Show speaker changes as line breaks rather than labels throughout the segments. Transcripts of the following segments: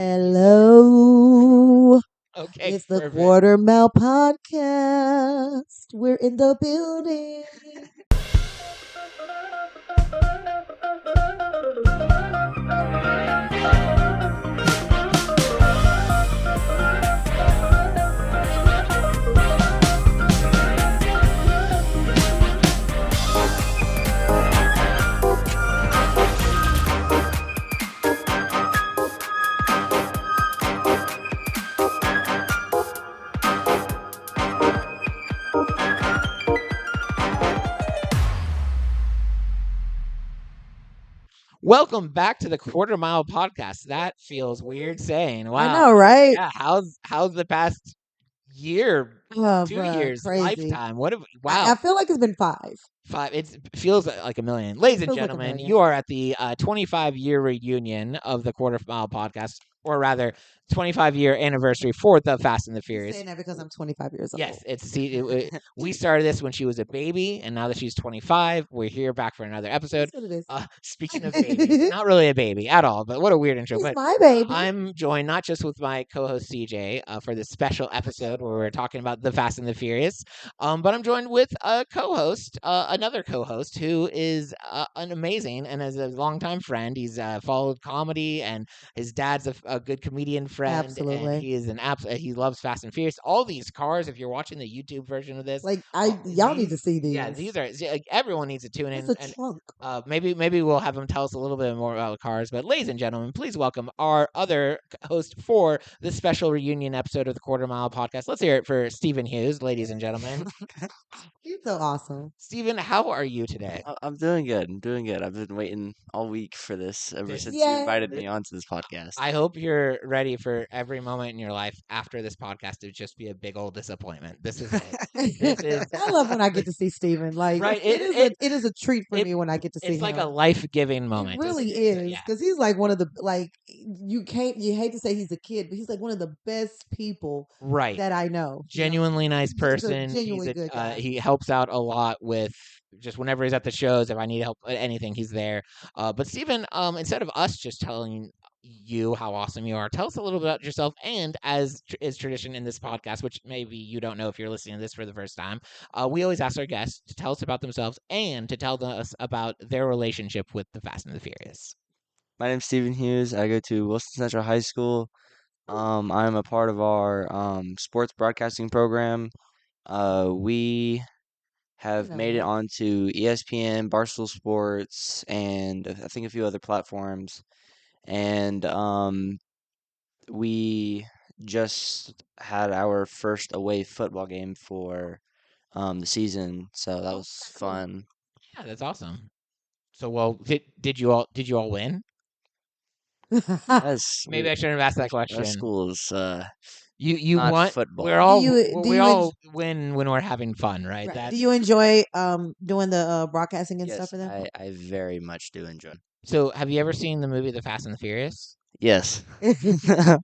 Hello.
Okay,
It's the
perfect.
Quarter Mile Podcast. We're in the building.
Welcome back to the Quarter Mile Podcast. That feels weird saying.
I
Wow.
know, right?
Yeah. How's the past year,
Oh,
2 years,
crazy.
lifetime? What have
I
wow.
feel like it's been 5.
It feels like a million. Ladies
It
and
feels like a
gentlemen,
million.
you are at the 25-year reunion of the Quarter Mile Podcast, or rather, 25-year anniversary for the Fast and the
You're
Furious.
saying that because I'm 25 years old.
Yes, we started this when she was a baby, and now that she's 25, we're here back for another episode.
That's what it is.
Speaking of babies, not really a baby at all, but what a weird intro.
He's
But
my baby.
I'm joined not just with my co-host CJ for this special episode where we're talking about the Fast and the Furious, but I'm joined with a co-host, another co-host who is an amazing and as a longtime friend. He's followed comedy, and his dad's a good comedian friend, and
Absolutely.
he is he loves Fast and Furious. All these cars, if you're watching the YouTube version of this,
Like y'all need to see these.
yeah, these are like, everyone needs to tune
It's
in.
a
And
trunk.
maybe we'll have him tell us a little bit more about the cars. But ladies and gentlemen, please welcome our other host for this special reunion episode of the Quarter Mile Podcast. Let's hear it for Stephen Hughes, ladies and gentlemen.
He's so awesome.
Stephen, how are you today?
I'm doing good. I'm doing good. I've been waiting all week for this ever
This-
since you invited
Yay.
me onto this podcast.
I hope you're ready for every moment in your life after this podcast to just be a big old disappointment. This is it. This is
I love when I get to see Steven. Like
Right,
it is a treat for
it-
me when I get to see
it's like
him.
a life-giving
It
moment.
really
Just-
is
yeah.
because he's like one of the you hate to say he's a kid, but he's like one of the best people
Right.
that I know. you know?
Genuinely nice
Just a
person.
genuinely good guy.
He helps out a lot with just whenever he's at the shows. If I need help with anything, he's there. But Stephen, instead of us just telling you how awesome you are, tell us a little bit about yourself. And as is tradition in this podcast, which maybe you don't know if you're listening to this for the first time, we always ask our guests to tell us about themselves and to tell us about their relationship with the Fast and the Furious.
My name's Stephen Hughes. I go to Wilson Central High School. I'm a part of our sports broadcasting program. We have
know
made it
that.
onto ESPN, Barstool Sports, and I think a few other platforms. And we just had our first away football game for the season, so that was
Okay, cool.
fun.
Yeah, that's awesome. So, well, did you all win?
Yes,
Maybe I shouldn't have asked that
our
question.
school is
You
not
want
football.
we're all
do
we
you
all win when we're having fun, right?
Right.
That
Do you enjoy doing the broadcasting and
Yes,
stuff for them?
I very much do enjoy.
So have you ever seen the movie The Fast and the Furious?
Yes. I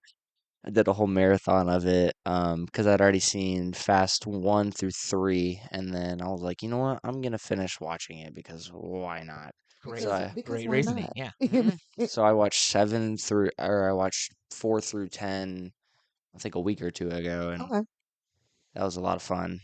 did a whole marathon of it because I'd already seen Fast 1 through 3, and then I was like, you know what? I'm gonna finish watching it because why not?
Great,
So I
because
great
why
reasoning.
not?
Yeah.
so I watched 7 through, or I watched 4 through 10, I think a week or two ago, and
Okay.
that was a lot of fun.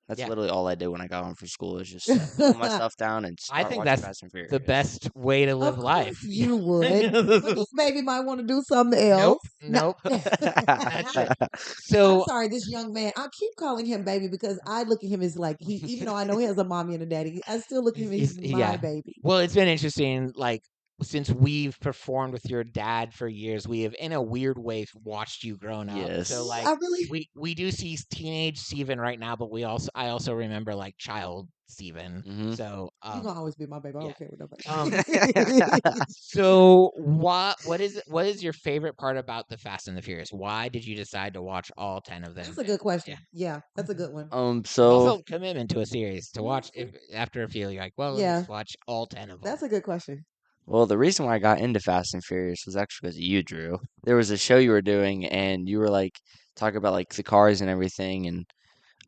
That's
Yeah.
literally all I did when I got home from school is just put my stuff down and
I
start
think
watching
that's
Fast and Furious.
the best way to live
Of
life.
course you would. But this baby might want to do something else.
Nope.
No.
That's it.
I'm
So
sorry, this young man. I keep calling him baby because I look at him as like he, even though I know he has a mommy and a daddy, I still look at him as my
yeah.
baby.
Well, it's been interesting, like since we've performed with your dad for years, we have in a weird way watched you grown up.
Yes.
So like
I really
we do see teenage Steven right now, but I also remember like child Steven.
Mhm.
So
you're gonna always be my baby. I
yeah.
don't care what
Um,
nobody.
so what is your favorite part about the Fast and the Furious? Why did you decide to watch all 10 of them?
That's a good question. Yeah, that's a good one.
There's
So
also commitment to a series to watch if after a few you're like, well,
Yeah.
let's watch all 10 of them.
That's a good question.
Well, the reason why I got into Fast and Furious was actually because of you, Drew. There was a show you were doing, and you were like talking about like the cars and everything, and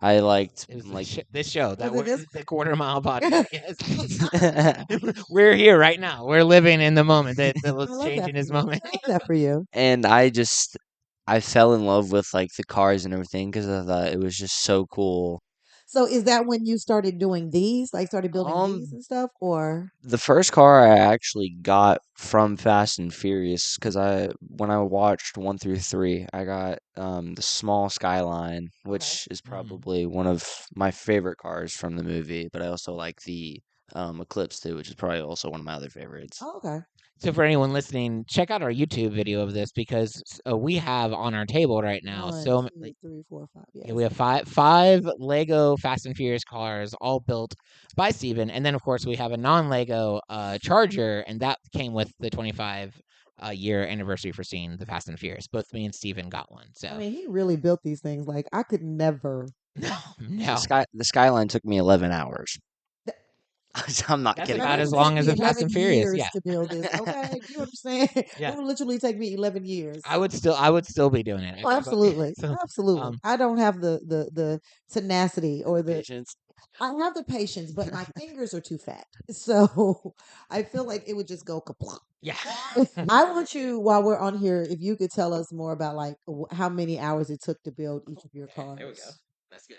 I liked
It was
like
this show that
Was it
we're
this?
the quarter mile podcast. Yes, we're here right now. We're living in the moment. That
I
was
love that
changing
for
his
you.
moment.
I love that for you.
and I fell in love with like the cars and everything because I thought it was just so cool.
So is that when you started doing these, like started building these
Um,
and stuff, or
the first car I actually got from Fast and Furious because I when I watched 1 through 3, I got the small Skyline,
okay?
which is
Mhm.
probably one of my favorite cars from the movie, but I also like the Eclipse too, which is probably also one of my other favorites.
Oh, okay.
So for anyone listening, check out our YouTube video of this because we have on our table right now.
One,
So
two,
like,
three, four, five.
yeah,
Yes.
we have five Lego Fast and Furious cars, all built by Steven. And then of course we have a non-Lego Charger, and that came with the 25 year anniversary for seeing the Fast and Furious. Both me and Steven got one.
I
So
mean, he really built these things. Like I could never.
no,
The
no,
Skyline took me 11 hours.
Th-
I'm not
that's
kidding
Girl,
about
it
you.
as
would take
long as
me
the Fast
11
and Furious.
years
Yeah,
to build this. Okay, do you understand?
yeah.
It would literally take me 11 years.
I would still be doing it.
Oh,
But,
absolutely,
so
absolutely.
um,
I don't have the tenacity or
The
the.
patience.
I have the patience, but my fingers are too fat. So I feel like it would just go kapla.
yeah.
I want you, while we're on here, if you could tell us more about like how many hours it took to build each of your
Okay, there we go.
cars.
That's good.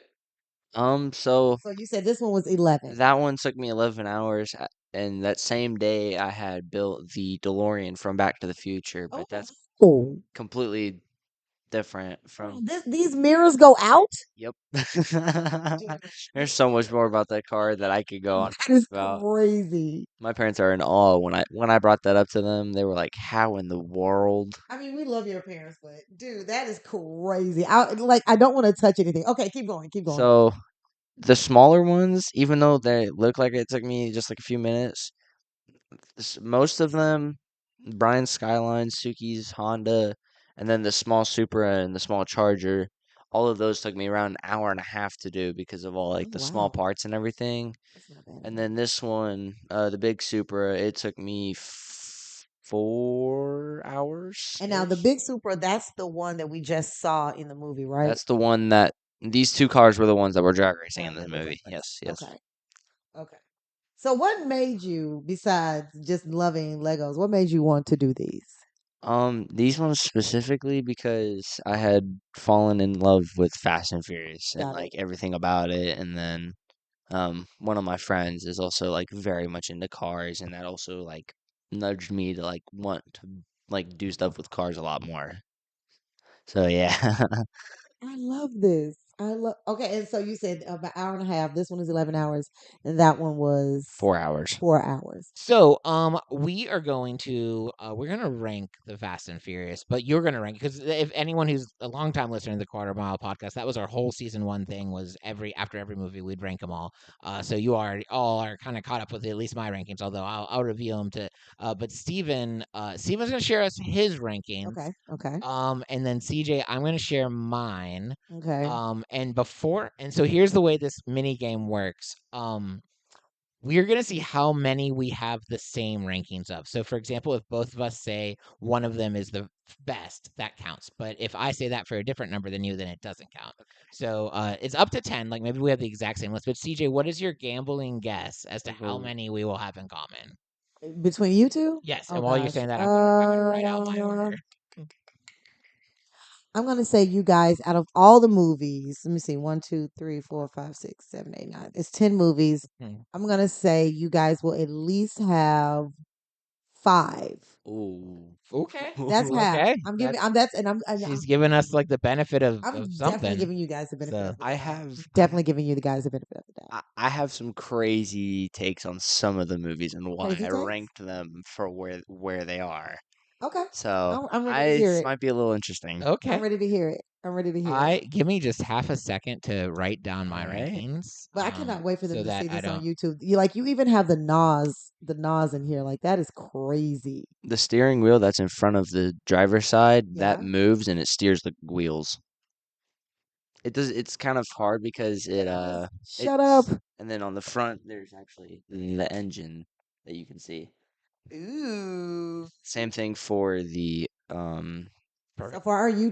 So
So you said this one was 11.
that one took me 11 hours, and that same day I had built the DeLorean from Back to the Future, but that's
Oh,
completely different
oh,
from.
these mirrors go out.
Yep.
Dude,
There's so much more about that car that I could go on
that is
about.
crazy.
My parents are in awe when I brought that up to them. They were like, "How in the world?"
I mean, we love your parents, but dude, that is crazy. I don't want to touch anything. Okay, keep going, keep going.
So the smaller ones, even though they look like it took me just like a few minutes, most of them, Brian's Skyline, Suki's Honda, and then the small Supra and the small Charger, all of those took me around an hour and a half to do because of all
Oh
like the small
wow,
parts and everything.
that's not bad at
And
all.
then this one, the big Supra, it took me 4 hours
And now the
ish.
big Supra, that's the one that we just saw in the movie, right?
That's the one that these two cars were the ones that were drag racing in
That
the
were
movie.
different.
Yes, yes.
Okay, okay. So what made you, besides just loving Legos, what made you want to do these?
These ones specifically because I had fallen in love with Fast and Furious and
Got it.
like everything about it, and then one of my friends is also like very much into cars, and that also like nudged me to like want to like do stuff with cars a lot more. So yeah,
I love this. I love. Okay, and so you said about hour and a half. This one is 11 hours, and that one was
4 hours.
4 hours.
So, we are going to we're gonna rank the Fast and Furious, but you're gonna rank because if anyone who's a longtime listener to the Quarter Mile podcast, that was our whole season one thing. Was after every movie we'd rank them all. So you are all are kind of caught up with at least my rankings, although I'll reveal them to. But Steven's gonna share us his rankings.
Okay. Okay.
And then CJ, I'm gonna share mine.
Okay.
And so here's the way this mini game works. We're going to see how many we have the same rankings of. So, for example, if both of us say one of them is the best, that counts. But if I say that for a different number than you, then it doesn't count. So it's up to 10. Like maybe we have the exact same list. But CJ, what is your gambling guess as to how
So
many we will have in common?
Between you two?
Yes.
Oh
And while you're
gosh.
saying that, I'm gonna write out my order.
I'm gonna say you guys out of all the movies. Let me see. One, two, three, four, five, six, seven, eight, nine. It's 10 movies.
Hmm.
I'm gonna say you guys will at least have five.
ooh,
Okay.
That's half.
Okay.
I'm giving.
That's
I'm that's and
she's giving us like the benefit of
I'm definitely
something.
giving you guys the benefit
So
of the
I
doubt.
have I
Definitely giving you the guys the benefit of the doubt.
I have some crazy takes on some of the movies and why
Crazy
I
takes.
ranked them for where they are.
Okay.
So
I'm ready to
I
hear
this
it.
might be a little interesting.
I'm
okay.
ready to hear it. I'm ready to hear it.
I give me just half a second to write down
All
my
right.
rankings,
But I cannot wait for them
so
to
that
see
I
this on
don't.
YouTube. You even have the Nas in here. Like that is crazy.
The steering wheel that's in front of the driver's side, that
Yeah.
moves and it steers the wheels. It does it's kind of hard because
Yes. Shut up.
it's and then on the front there's actually the engine that you can see.
Ooh.
Same thing for the
So
Perfect.
for our
Got it.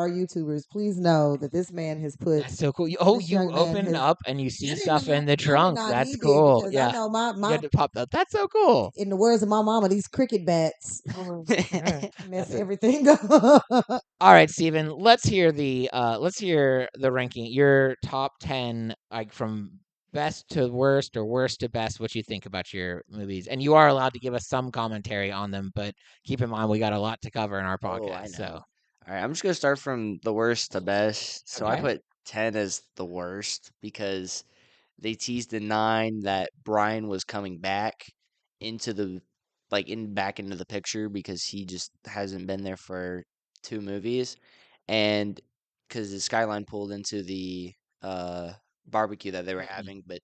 YouTubers, please know that this man has put
That's so cool. Oh,
this
you
young man
open
has.
up and you
I
see
did
stuff in
not.
the
I did
trunk.
not.
That's
He did
cool.
because I
Yeah.
know my
You
my.
had to pop that. That's so cool.
In the words of my mama, these cricket bats
All right.
mess
That's it.
everything up.
All right, Steven, let's hear the ranking. Your top 10, like from best to worst or worst to best, what you think about your movies. And you are allowed to give us some commentary on them, but keep in mind we got a lot to cover in our
Oh, I
podcast.
know.
So,
All right, I'm just gonna start from the worst to best. So I
okay.
put 10 as the worst because they teased in 9 that Brian was coming back into the back into the picture because he just hasn't been there for 2 movies, and because the skyline pulled into the uh barbecue that they were
Mhm.
having, but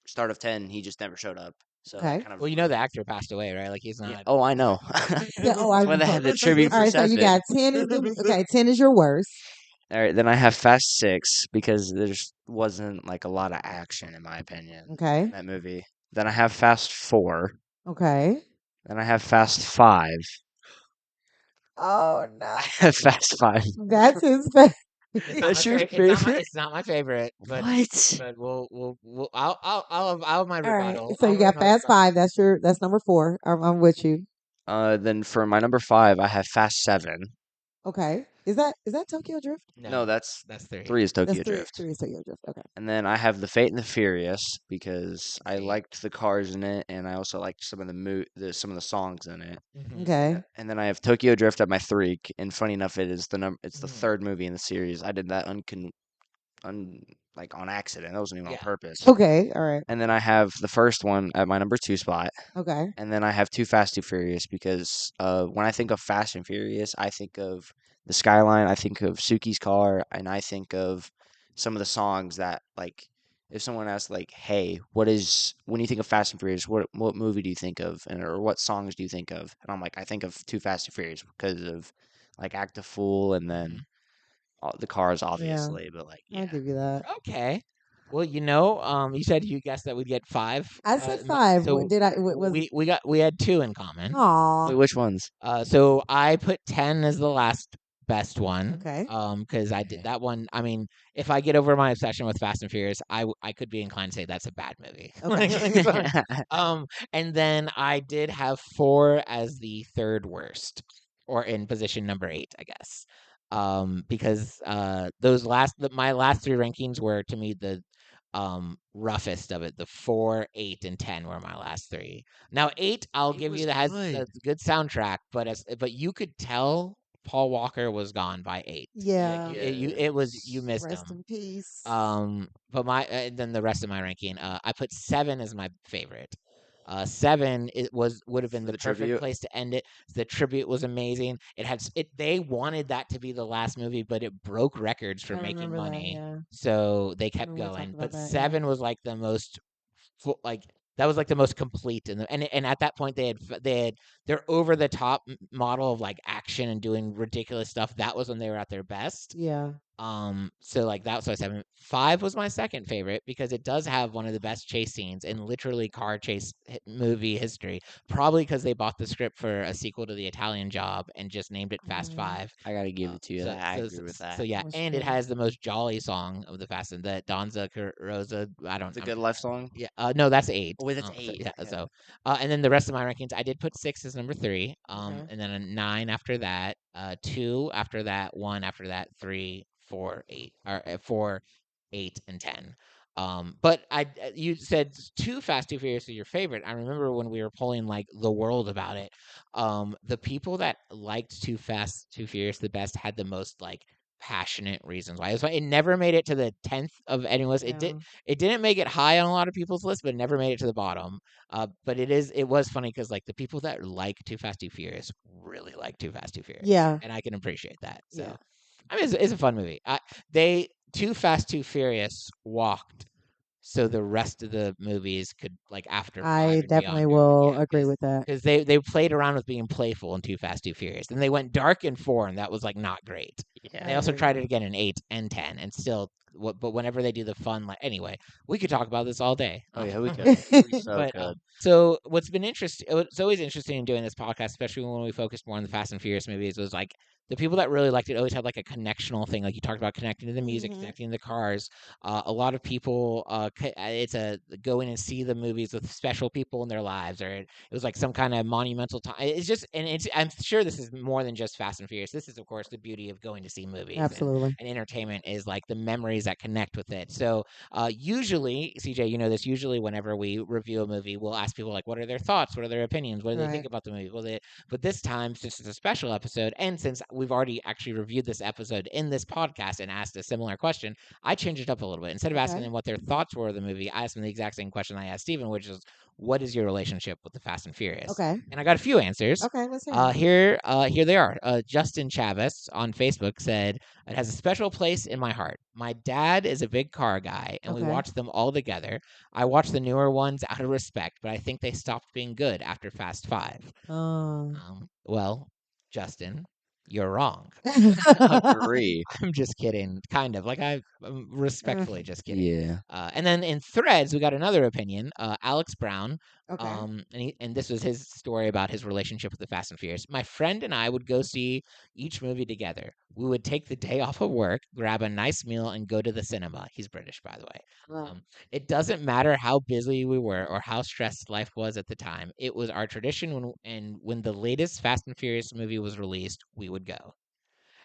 start of 10 he just never showed up. So that
Okay.
kind of
Well, you know the
ruined.
actor passed away, right? Like he's
Yeah.
not.
Oh, I know.
Yeah. Oh,
That's
I.
why they had the tribute
All
for
right. So you
7.
got 10. Okay. 10 is your worst.
All right, then I have Fast 6 because there's wasn't like a lot of action in my opinion in
Okay.
that movie. Then I have Fast 4.
Okay.
Then I have Fast 5.
Oh
I
no.
have Fast 5.
That's his face.
It's not my
That's your
favorite.
favorite?
It's not my favorite.
What?
But I'll have my
All right.
rebuttal.
So
I'll
you
have
got
my
Fast
rebuttal.
Five. That's number four. I'm with you.
Then for my number 5, I have Fast 7.
Okay. Is that Tokyo Drift?
No,
No,
that's
that's three.
3 is
That's
Tokyo
three.
Drift.
Three is Tokyo Drift. Okay.
And then I have The Fate and the Furious because I
Same.
liked the cars in it and I also liked some of some of the songs in it.
Hmm.
Okay.
And then I have Tokyo Drift at my 3, and funny enough, it's the
Hmm.
third movie in the series. I did that un like on accident. That wasn't even on
Yeah.
purpose.
Okay. All right.
And then I have the first one at my number 2 spot,
Okay.
and then I have Too Fast Too Furious because when I think of Fast and Furious, I think of the skyline, I think of Suki's car, and I think of some of the songs that like. If someone asks like, "Hey, what is when you think of Fast and Furious? What movie do you think of, and or what songs do you think of?" And I'm like, I think of Too Fast and Furious because of like Act a Fool, and
Hmm.
then the cars,
Yeah.
obviously. But like,
I'll
yeah,
give you that.
Okay. Well, you said you guessed that we'd get five.
I said five. What
So
did I? What was?
we had two in common.
Aw.
wait, which ones?
So I put 10 as the last best one.
Okay.
Because I did
Okay.
that one. I mean, if I get over my obsession with Fast and Furious, I could be inclined to say that's a bad movie.
Okay.
So, and then I did have four as the third worst, or in position number 8, I guess. Because my last three rankings were to me the roughest of it. The 4, 8, and 10 were my last three. Now 8, I'll
It
give
was
you that has
good.
a good soundtrack, but you could tell Paul Walker was gone by 8. Like
Yeah.
you missed
Rest
him.
in peace.
But then the rest of my ranking, I put 7 as my favorite. 7 would have been
For
the
the
perfect
tribute.
place to end it. The tribute was amazing. They wanted that to be the last movie, but it broke records for
I
making
remember that.
money,
Yeah.
so they
I
kept
remember we talked
going.
about
But
that. Yeah.
7 was like the most like that was like the most complete and at that point they had their over the top model of like action and doing ridiculous stuff. That was when they were at their best.
Yeah.
So like that was my 7. 5 was my second favorite because it does have one of the best chase scenes in literally car chase movie history. Probably because they bought the script for a sequel to The Italian Job and just named it Fast
Hmm.
Five.
I gotta give it to you. I agree with
So
that.
yeah,
That was
and it
true.
has the most jolly song of the Fast and the Donza Rosa.
The Good Life song.
Yeah, no, that's 8.
Oh wait, that's
So
8.
yeah,
Okay.
and then the rest of my rankings, I did put 6 as number 3,
Okay.
and then a 9 after that, 2 after that, 1 after that, 3, 4, 8, or 4, 8, and 10. But you said Too Fast, Too Furious is your favorite. I remember when we were polling like the world about it. The people that liked Too Fast, Too Furious the best had the most like passionate reasons why. It never made it to the 10th of anyone's.
Yeah.
It didn't make it high on a lot of people's list, but it never made it to the bottom. But it was funny because like the people that like Too Fast Too Furious really like Too Fast Too Furious,
Yeah.
and I can appreciate that.
Yeah.
So I mean, it's a fun movie. They Too Fast Too Furious walked so the rest of the movies could like after 5
I
and
definitely
beyond
will
yeah,
agree with that.
because they played around with being playful in Too Fast Too Furious, and they went dark in 4, and that was like not great.
Yeah.
They
I
also
agree.
tried it again in 8 and 10, and still but whenever they do the fun, like anyway, we could talk about this all day.
Oh yeah, we could. We so
But
could.
so what's been interesting, it's always interesting in doing this podcast, especially when we focused more on the Fast and Furious movies, was like the people that really liked it always had like a connectional thing. Like you talked about connecting to the music,
Hmm.
connecting to the cars. A lot of people, it's a go in and see the movies with special people in their lives, or it was like some kind of monumental time. It's just, and it's, I'm sure this is more than just Fast and Furious. This is, of course, the beauty of going to see movies
Absolutely.
and entertainment is like the memories that connect with it. So usually, CJ, you know this. Usually, whenever we review a movie, we'll ask people like, "What are their thoughts? What are their opinions? What do they think
Right.
about the movie?" Well, but this time, since it's a special episode, and since we've already actually reviewed this episode in this podcast and asked a similar question, I changed it up a little bit. Instead of asking
Okay.
them what their thoughts were of the movie, I asked them the exact same question I asked Steven, which is, "What is your relationship with the Fast and Furious?"
Okay.
And I got a few answers.
Okay. Let's hear them.
Here they are. Justin Chavez on Facebook said, "It has a special place in my heart. My dad is a big car guy, and we
Okay.
watch them all together. I watch the newer ones out of respect, but I think they stopped being good after Fast Five."
Um.
Well, Justin, you're wrong.
Agree.
I'm just kidding, kind of. Like I'm respectfully just kidding.
Yeah.
And then in Threads, we got another opinion. Alex Brown,
Okay.
and this was his story about his relationship with the Fast and Furious. My friend and I would go see each movie together. We would take the day off of work, grab a nice meal, and go to the cinema. He's British, by the way.
Wow.
It doesn't matter how busy we were or how stressed life was at the time. It was our tradition when the latest Fast and Furious movie was released, we would go.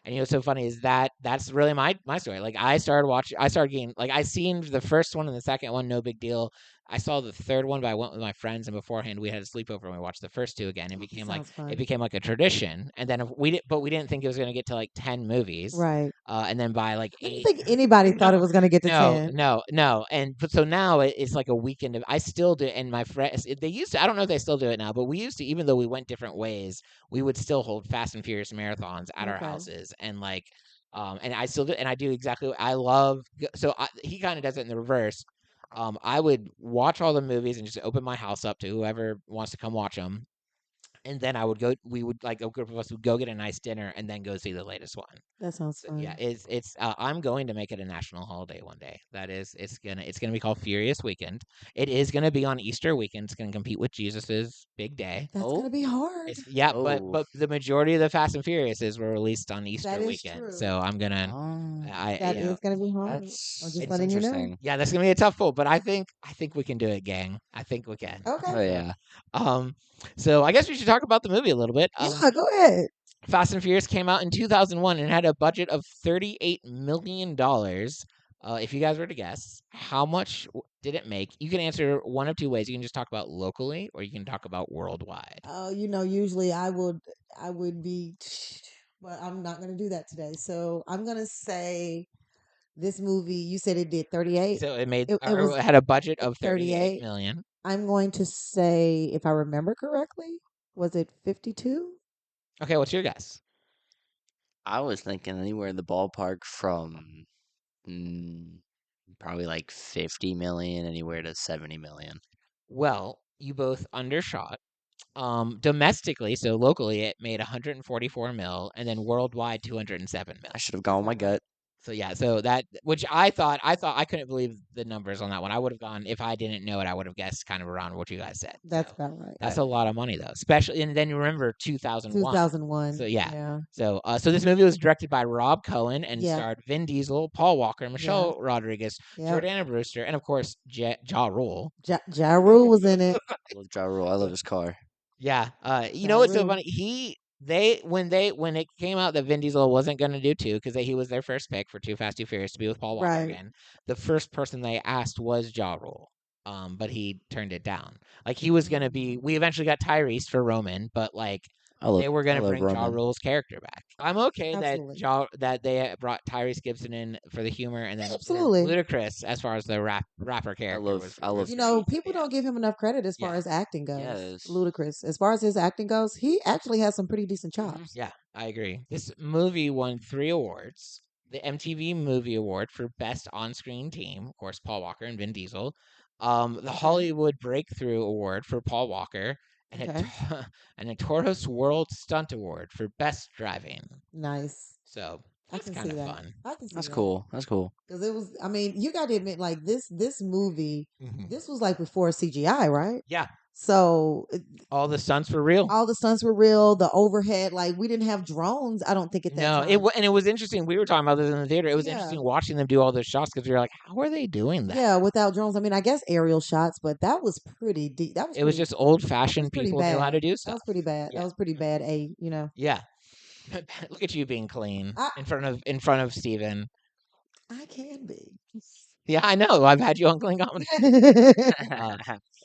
And you know what's so funny is that that's really my story. Like I started getting like I seen the first one and the second one, no big deal. I saw the third one, but I went with my friends, and beforehand we had a sleepover and we watched the first two again.
Oh, that sounds
It
fun.
became like a tradition. And then if we didn't think it was gonna get to like 10 movies.
Right.
And then by like
I don't
eight,
think anybody thought it
no,
was going to get to
no,
10.
no, no. And but so now it's like a weekend of I still do, and my friends they used to. I don't know if they still do it now, but we used to. Even though we went different ways, we would still hold Fast and Furious marathons at our
Okay.
houses, and like and I still do, and I do exactly what I love. He kind of does it in the reverse. I would watch all the movies and just open my house up to whoever wants to come watch them, and then I would go. We would like a group of us would go get a nice dinner and then go see the latest one.
That sounds
So yeah,
fun.
it's I'm going to make it a national holiday one day. That is, it's gonna be called Furious Weekend. It is gonna be on Easter weekend. It's gonna compete with Jesus's big day.
That's going
Oh.
to be hard.
It's yeah,
Oh.
but the majority of the Fast and Furiouses were released on
That
Easter
is
weekend.
true.
So I'm gonna,
Oh.
I
That
you know,
is going to be hard. I'm just
That's
it's
letting you know.
interesting.
yeah, that's gonna be a tough pull, but I think we can do it, gang. I think we can.
Okay.
Oh
So,
yeah.
um, so I guess we should talk about the movie a little bit.
Yeah, go ahead.
Fast and Furious came out in 2001 and had a budget of $38 million. If you guys were to guess, how much did it make? You can answer one of two ways. You can just talk about locally, or you can talk about worldwide.
Usually I would be, but I'm not going to do that today. So I'm going to say this movie, you said it did 38.
So it made
It
or
was
it had a budget of 38
38.
million.
I'm going to say, if I remember correctly, was it 52?
Okay, what's your guess?
I was thinking anywhere in the ballpark from mm, probably like 50 million, anywhere to 70 million.
Well, you both undershot. Domestically, so locally, it made 144 mil, and then worldwide 207 mil.
I should have
That's
gone with my
about right.
gut.
So yeah, so that which I thought I couldn't believe the numbers on that one. I would have gone if I didn't know it. I would have guessed kind of around what you guys said.
That's
So
about right.
that's a lot of money though, especially and then you remember 2001. So
2001.
yeah,
Yeah.
so this movie was directed by Rob Cohen and
Yeah.
starred Vin Diesel, Paul Walker,
Yeah.
Michelle Rodriguez,
Yep.
Jordana Brewster, and of course Ja Rule.
Ja Rule was in it.
I love Ja Rule. I love his car.
Yeah. You
Ja
know what's so
Rule.
funny? When it came out that Vin Diesel wasn't going to do two because he was their first pick for Too Fast Too Furious to be with Paul Walker
Right.
again. The first person they asked was Ja Rule. But he turned it down. Like he was gonna be.
Mm,
We eventually got Tyrese for Roman, but like they were
I
gonna
love
bring Ja
Roman.
Rule's character back. I'm okay
absolutely.
that they brought Tyrese Gibson in for the humor, and then
Absolutely.
Ludacris as far as the rapper character
I love
was
You
great.
know,
So
people
yeah,
don't give him enough credit as far
yeah.
as acting goes.
yes.
Ludicrous. As far as his acting goes, he actually has some pretty decent
Hmm.
chops.
Yeah, I agree. This movie won 3 awards. The MTV Movie Award for Best On-Screen Team, of course, Paul Walker and Vin Diesel. The
Okay.
Hollywood Breakthrough Award for Paul Walker, and
Okay.
and a Toros World Stunt Award for Best Driving.
Nice.
So
I
That's
can
kind
see
of
that.
fun.
I can see
That's
that
cool. That's cool.
because it was. I mean, you got to admit, like this movie,
Hmm.
this was like before CGI, right?
Yeah,
So
all the stunts were real.
all the stunts were real. The overhead, like we didn't have drones. I don't think at that
No,
time.
and it was interesting. We were talking about this in the theater. It was
Yeah,
interesting watching them do all those shots because we were like, "How are they doing that?"
yeah. Without drones, I mean, I guess aerial shots, but that was pretty deep.
It was just old
That was
fashioned
pretty
people knew how
bad.
to do
That
stuff.
was pretty bad. That
Yeah,
was pretty bad.
yeah. Look at you being clean
I
in front of Steven.
I can be.
Yeah, I know. I've had you on Clean Comedy. Uh,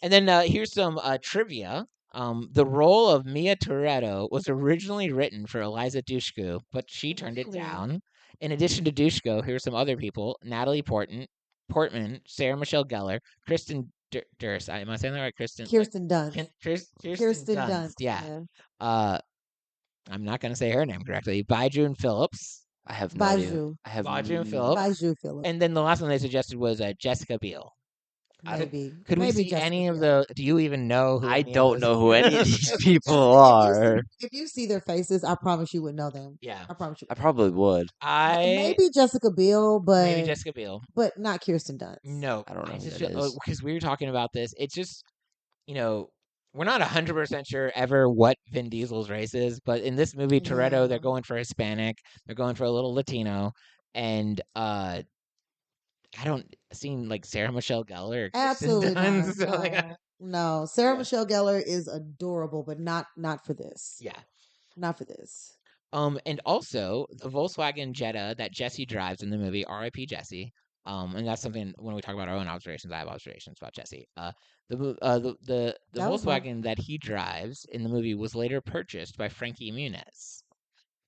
and then here's some trivia. The role of Mia Toretto was originally written for Eliza Dushku, but she turned it
Really?
down. In addition to Dushku, here's some other people: Natalie Portman, Sarah Michelle Gellar, Kristen Durst. Am I saying that right? Kristen, like
Kirsten Dunst.
Kirsten
Kirsten
Dunst.
Dunst.
Yeah.
Yeah.
Uh, I'm not gonna say her name correctly. Baijun Phillips.
I have no idea.
Baju.
I have
Baijun
no
Phillips.
Baju Phillips.
And then the last one they suggested was Jessica Biel. I don't,
Maybe.
could we
Maybe
see
Jessica
any of
Biel.
the? Do you even know who
I
any of
don't
those?
know who any of these people
If you see
are.
if you see their faces, I promise you would know them.
Yeah,
I promise you.
I probably would.
I
Maybe Jessica Biel,
maybe Jessica Biel.
but not Kirsten Dunst.
No,
I don't know
I
who
just
that
feel
is.
because we were talking about this. It's just you know we're not 100% sure ever what Vin Diesel's race is, but in this movie Toretto, they're
Yeah.
going for Hispanic. They're going for a little Latino, and I don't seem like Sarah Michelle Gellar or Kristen
Absolutely not.
Dunst. So, like,
No. No. Sarah
yeah,
Michelle Gellar is adorable, but not for this.
yeah.
Not for this.
And also the Volkswagen Jetta that Jesse drives in the movie, R.I.P. Jesse. And that's something when we talk about our own observations, I have observations about Jesse. The
That was my
Volkswagen that he drives in the movie was later purchased by Frankie Muniz.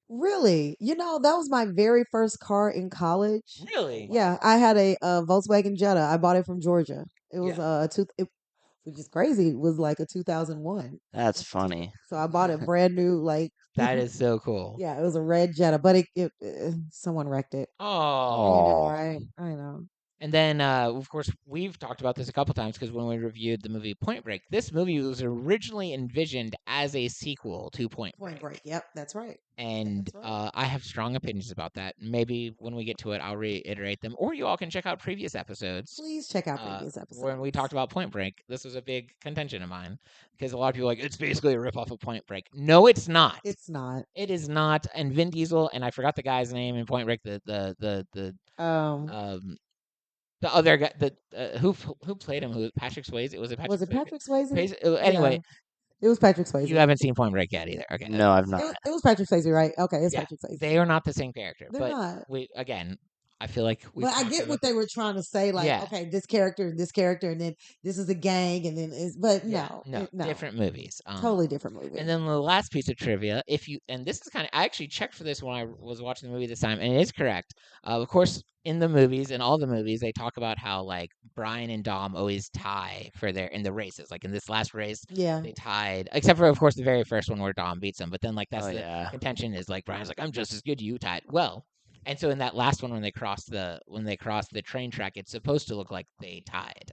Really? That was my very first car in college.
Really?
Yeah, I had a Volkswagen Jetta. I bought it from Georgia. It was
Yeah.
which is crazy. It was like a 2001.
That's funny.
So I bought it brand new like
That is so cool.
yeah, it was a red Jetta, but someone wrecked it. I
Oh.
know,
Oh,
right? I know.
And then, of course, we've talked about this a couple times because when we reviewed the movie Point Break, this movie was originally envisioned as a sequel to Point
Point
Break.
Break. Yep, that's right.
And
That's right.
I have strong opinions about that. Maybe when we get to it, I'll reiterate them, or you all can check out previous episodes.
Please check out previous
When we talked
episodes.
about Point Break, this was a big contention of mine because a lot of people are like it's basically a ripoff of Point Break. No, it's not.
It's not.
It is not. And Vin Diesel and I forgot the guy's name in Point Break.
Um,
Um the other guy, who played him? Who was Patrick Swayze? Was it Patrick
was it
Swayze?
Patrick Swayze?
Anyway,
Yeah, it was Patrick
you
Swayze.
haven't seen Point Break yet either. Okay,
no, I've
It
not.
was, it was Patrick Swayze, right? Okay, it's
yeah,
Patrick Swayze.
they are not the same character.
They're
But
not.
we again, I feel like we've
But I
talked
get
about
what they
this.
were trying to say, like,
Yeah,
okay, this character, and then this is a gang, and then but
yeah,
no,
no,
no,
different movies.
totally different
And
movie.
then the last piece of trivia, if you and this is kind of I actually checked for this when I was watching the movie this time, and it is correct. Of course, in the movies, in all the movies, they talk about how like Brian and Dom always tie for their in the races. Like in this last race,
Yeah,
they tied, except for of course the very first one where Dom beats him. But then like
Oh
that's the
yeah.
contention is like Brian's like I'm just as good, you tied well. And so in that last one when they cross the train track, it's supposed to look like they tied.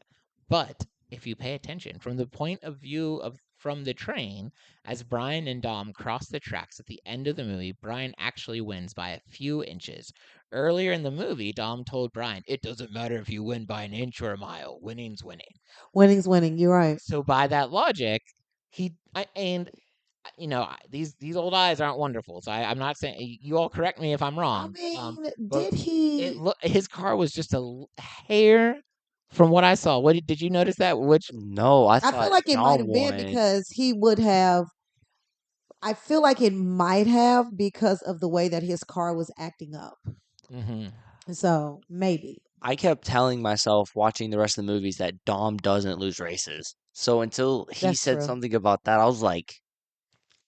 But if you pay attention from the point of view of from the train, as Brian and Dom cross the tracks at the end of the movie, Brian actually wins by a few inches. Earlier in the movie, Dom told Brian, "It doesn't matter if you win by an inch or a mile. Winning's winning."
winning's winning. You're right.
So by that logic, he I, and these old eyes aren't wonderful. So I'm not saying you all correct me if I'm
I
wrong.
mean,
But
did he?
his car was just hair from what I saw. What did you notice that? Which
No, I
I feel
thought
like it might
Dom
have been
won.
because he would have. I feel like it might have because of the way that his car was acting up.
hmm
So maybe
I kept telling myself watching the rest of the movies that Dom doesn't lose races. So until he
that's
said
true.
something about that, I was like,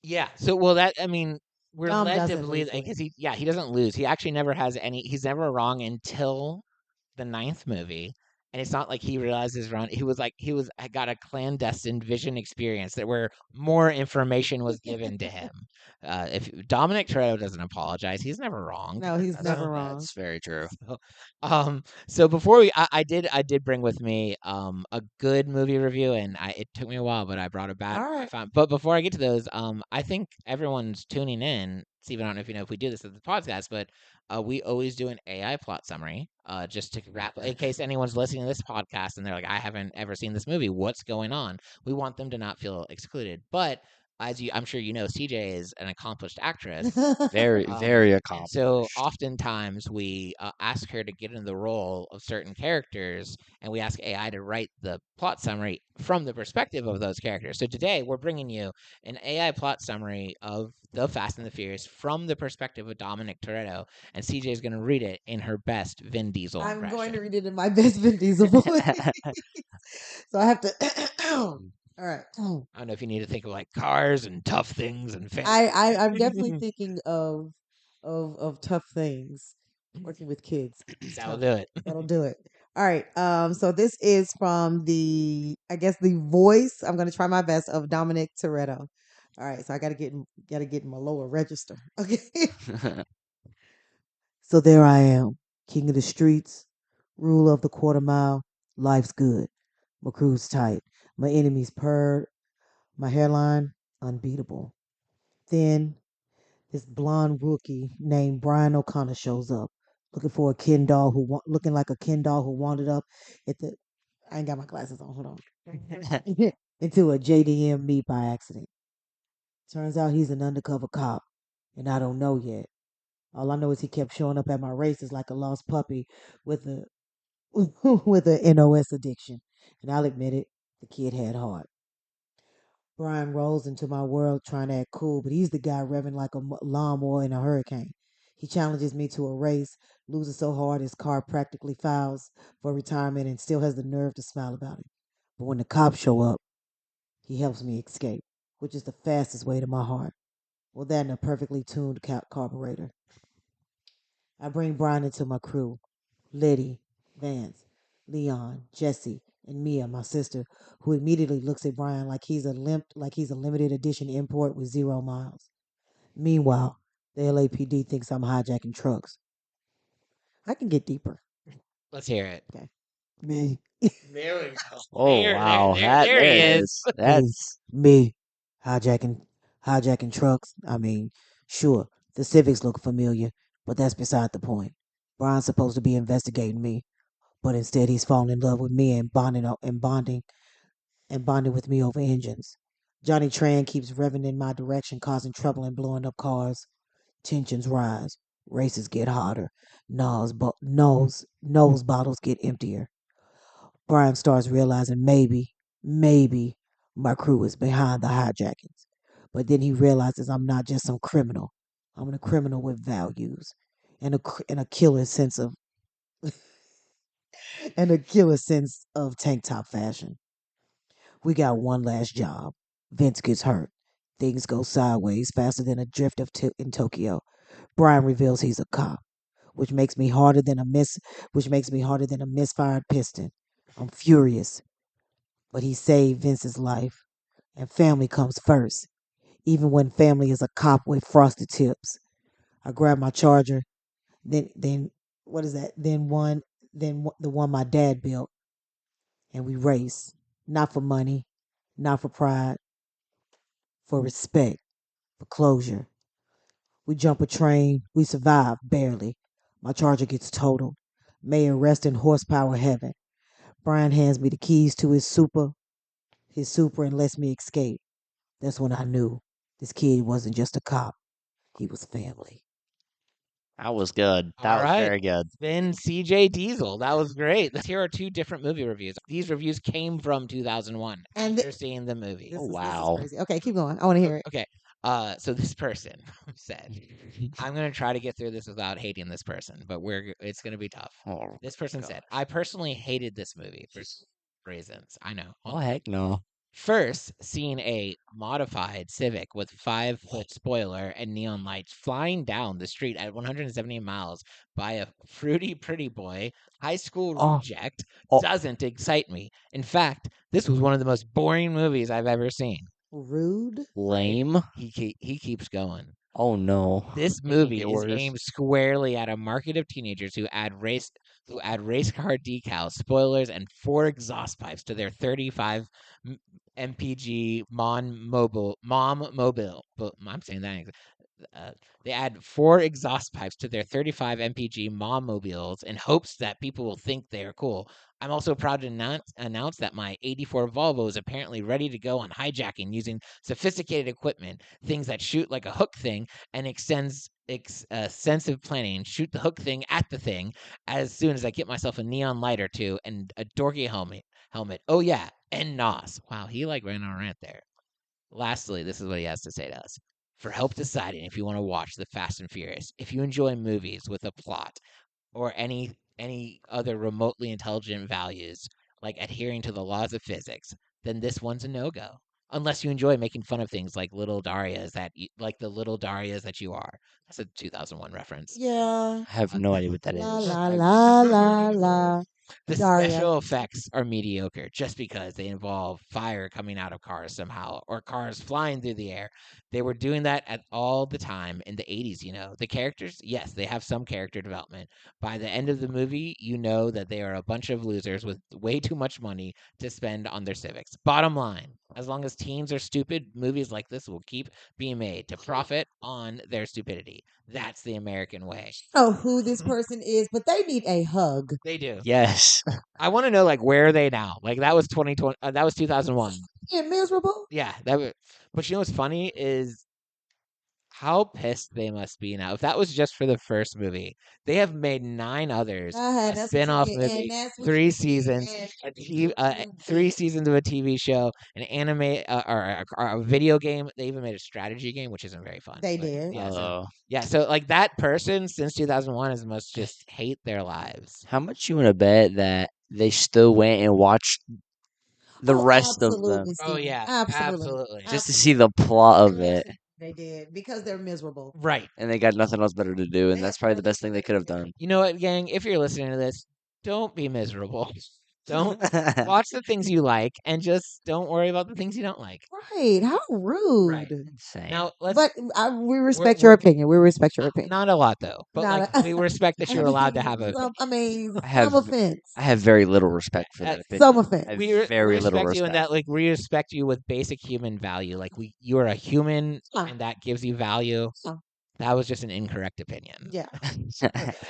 Yeah. So, well, that I mean, we're
Dom
led to
doesn't
believe
lose it.
because he doesn't lose. He actually never has any. He's never wrong until the ninth movie, and it's not like he realizes wrong. I got a clandestine vision experience that where more information was given to him. If Dominic Toretto doesn't apologize, he's never wrong.
No, he's
that's
never wrong.
that's very true.
So, so before I did bring with me a good movie review, and it took me a while, but I brought it back.
All
I
right.
found, but before I get to those, I think everyone's tuning in Steve, I don't know if you know if we do this at the podcast, but we always do an AI plot summary, just to wrap, in case anyone's listening to this podcast and they're like, I haven't ever seen this movie. What's going on? We want them to not feel excluded. But I'm sure you know, CJ is an accomplished actress.
Very,
Um,
very
and so
accomplished.
oftentimes we ask her to get in the role of certain characters, and we ask AI to write the plot summary from the perspective of those characters. So today we're bringing you an AI plot summary of The Fast and the Furious from the perspective of Dominic Toretto, and CJ is going to read it in her best Vin Diesel
I'm going to
impression.
read it in my best Vin Diesel voice. So I have to. All right.
I don't know if you need to think of like cars and tough things and
I'm definitely
family.
thinking of tough things. Working with kids is
That'll
tough.
do it.
That'll do it. All right. So this is from I guess the voice. I'm gonna try my best of Dominic Toretto. All right. So I gotta get in my lower register. Okay. So there I am, king of the streets, rule of the quarter mile. Life's good. My crew's tight. My enemies purred. My hairline unbeatable. Then this blonde rookie named Brian O'Connor shows up, looking for a Ken doll looking like a Ken doll who wandered up at the. I ain't got my glasses on. Hold on. Into a JDM meet by accident. Turns out he's an undercover cop, and I don't know yet. All I know is he kept showing up at my races like a lost puppy with a with an NOS addiction, and I'll admit it, the kid had heart. Brian rolls into my world trying to act cool, but he's the guy revving like a lawnmower in a hurricane. He challenges me to a race, loses so hard his car practically files for retirement, and still has the nerve to smile about it. But when the cops show up, he helps me escape, which is the fastest way to my heart. Well, that and a perfectly tuned carburetor. I bring Brian into my crew. Liddy, Vance, Leon, Jesse, and Mia, my sister, who immediately looks at Brian like he's a limited edition import with 0 miles. Meanwhile, the LAPD thinks I'm hijacking trucks. I can get deeper.
Let's hear it.
Okay. Me.
There we go.
Oh wow,
There
there
he
it
is.
is.
me.
That's
Me. Hijacking hijacking trucks. I mean, sure, the Civics look familiar, but that's beside the point. Brian's supposed to be investigating me, but instead he's fallen in love with me and bonding with me over engines. Johnny Tran keeps revving in my direction, causing trouble and blowing up cars. Tensions rise. Races get hotter. Nose bottles get emptier. Brian starts realizing maybe my crew is behind the hijackings. But then he realizes I'm not just some criminal. I'm a criminal with values and a killer sense of tank top fashion. We got one last job. Vince gets hurt. Things go sideways faster than a drift in Tokyo. Brian reveals he's a cop, which makes me harder than a misfired piston. I'm furious, but he saved Vince's life, and family comes first, even when family is a cop with frosted tips. I grab my charger, then what is that? The one my dad built, and we race, not for money, not for pride, for respect, for closure. We jump a train. We survive, barely. My charger gets totaled. Mayor rest in horsepower heaven. Brian hands me the keys to his super, and lets me escape. That's when I knew this kid wasn't just a cop. He was family.
that was good.
All
That was
right.
very good.
Then CJ Diesel. That was great. Here are two different movie reviews. These reviews came from 2001
And
after seeing the movie.
Oh
this is
wow.
crazy. Okay, keep going. I want to hear it.
Okay. So this person said, I'm gonna try to get through this without hating this person, but it's gonna be tough.
Oh
This person
gosh.
said, I personally hated this movie for reasons. I know.
Oh heck no.
First, seeing a modified Civic with 5-foot spoiler and neon lights flying down the street at 170 miles by a fruity pretty boy high school
Oh
reject
oh
doesn't excite me. In fact, this was one of the most boring movies I've ever seen.
Rude.
Right.
lame.
He keeps going.
Oh no.
This
It can
movie
get
is
worse.
aimed squarely at a market of teenagers who add race car decals, spoilers, and 4 exhaust pipes to their 35 MPG Mom Mobile. I'm saying that. Uh, they add 4 exhaust pipes to their 35 mpg mom mobiles in hopes that people will think they are cool. I'm also proud to announce that my '84 Volvo is apparently ready to go on hijacking using sophisticated equipment, things that shoot like a hook thing and extends extensive planning. Shoot the hook thing at the thing as soon as I get myself a neon light or two and a dorky helmet. Oh yeah, and NOS. Wow, he like ran on a rant there. Lastly, this is what he has to say to us. For help deciding if you want to watch The Fast and Furious, if you enjoy movies with a plot or any other remotely intelligent values like adhering to the laws of physics, then this one's a no-go. Unless you enjoy making fun of things like like the little Darias that you are. That's a 2001 reference.
Yeah.
I have no idea what that
La
is.
la la la la.
The
Daria.
special effects are mediocre just because they involve fire coming out of cars somehow or cars flying through the air. They were doing that at all the time in the 80s, you know. The characters, yes, they have some character development. By the end of the movie, you know that they are a bunch of losers with way too much money to spend on their civics. Bottom line, as long as teens are stupid, movies like this will keep being made to profit on their stupidity. That's the American way.
Know who this person is, but they need a hug.
They do.
Yes.
I want to know like where are they now? Like that was 2020. That was 2001.
Yeah, miserable.
Yeah, that. But you know what's funny is how pissed they must be now. If that was just for the first movie, they have made 9 others, a
That's what you
spin-off
get, and
movie,
that's what
three
you get,
seasons,
and
a
that's
TV,
what you
3 seasons of a TV show, an anime, or a video game. They even made a strategy game, which isn't very fun.
They
But
did.
yeah, so
Oh,
yeah, so like that person since 2001 is must just hate their lives.
how much you want to bet that they still went and watched the
Oh,
rest of them
absolutely,
Oh
Stephen.
yeah,
Absolutely.
absolutely.
just to see
Absolutely.
the plot of
And
it?
listen, they did because they're miserable.
Right.
And they got nothing else better to do,
They
and
have
that's probably the
nothing
best thing they
better
could
to
have
do.
done.
You know what, gang? If you're listening to this, don't be miserable. Don't watch the things you like and just don't worry about the things you don't like.
Right. How
Right.
rude.
Insane.
Now, let's
But we
we're,
respect your
we're
opinion. We respect your opinion.
not a lot though, but like
Not a,
we respect that
I
you're allowed to
mean,
have a
I mean,
I
some
have
offense.
I have very little respect for
uh,
that
Some
opinion.
offense.
I have
we
very little
respect you in
respect.
that like we respect you with basic human value. Like you are a human
Huh.
and that gives you value.
Huh.
That was just an incorrect opinion.
Yeah.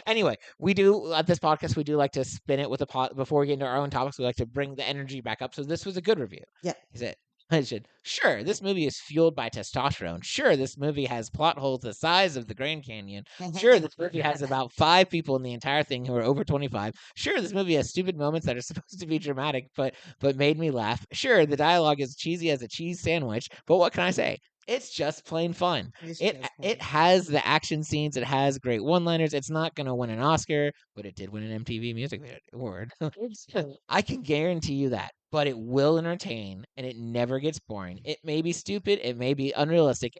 Anyway, we do at this podcast we do like to spin it with a pot before we get into our own topics. We like to bring the energy back up. So this was a good review.
Yeah.
Is it? I should. Sure, this movie is fueled by testosterone. Sure, this movie has plot holes the size of the Grand Canyon. Sure, this movie has about 5 people in the entire thing who are over 25. Sure, this movie has stupid moments that are supposed to be dramatic, but made me laugh. Sure, the dialogue is cheesy as a cheese sandwich, but what can I say? It's just plain fun.
It's
It
just
it
fun.
has the action scenes. It has great one-liners. It's not gonna win an Oscar, but it did win an MTV Music Award. I can guarantee you that. But it will entertain, and it never gets boring. It may be stupid, it may be unrealistic,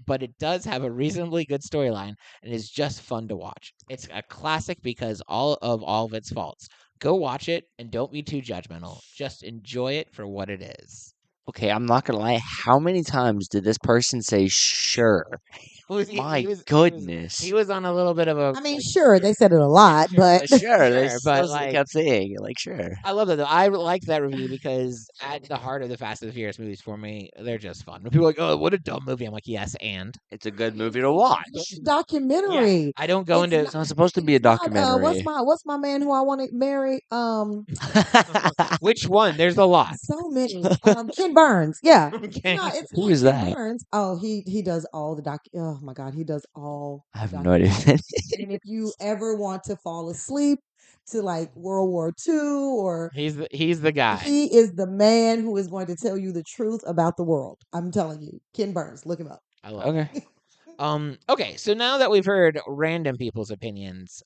but it does have a reasonably good storyline, and is just fun to watch. It's a classic because all of its faults. Go watch it, and don't be too judgmental. Just enjoy it for what it is.
Okay, I'm not gonna lie. How many times did this person say sure? My
He
goodness.
was on a little bit of a
I mean, sure, they said it a lot,
sure,
but
Sure, they
sure, but
still
like
kept saying like sure.
I love that though. I like that review because at the heart of the Fast and the Furious movies for me, they're just fun. When people are like, "Oh, what a dumb movie," I'm like, "Yes, and
It's a good movie to watch.
it's
yeah."
documentary.
I don't go
It's
into
It's not supposed to be a
not
documentary.
what's my man who I want to marry?
which one. There's a lot.
So many. Ken Burns. Yeah.
Okay.
No, it's
Who
not
is
Ken
that?
Burns. Oh, he does all the oh my god, he does all
I have
the
no idea.
and if you ever want to fall asleep to like World War II or
He's the guy.
he is the man who is going to tell you the truth about the world. I'm telling you. Ken Burns, look him up.
I love
Okay.
it. Okay, so now that we've heard random people's opinions,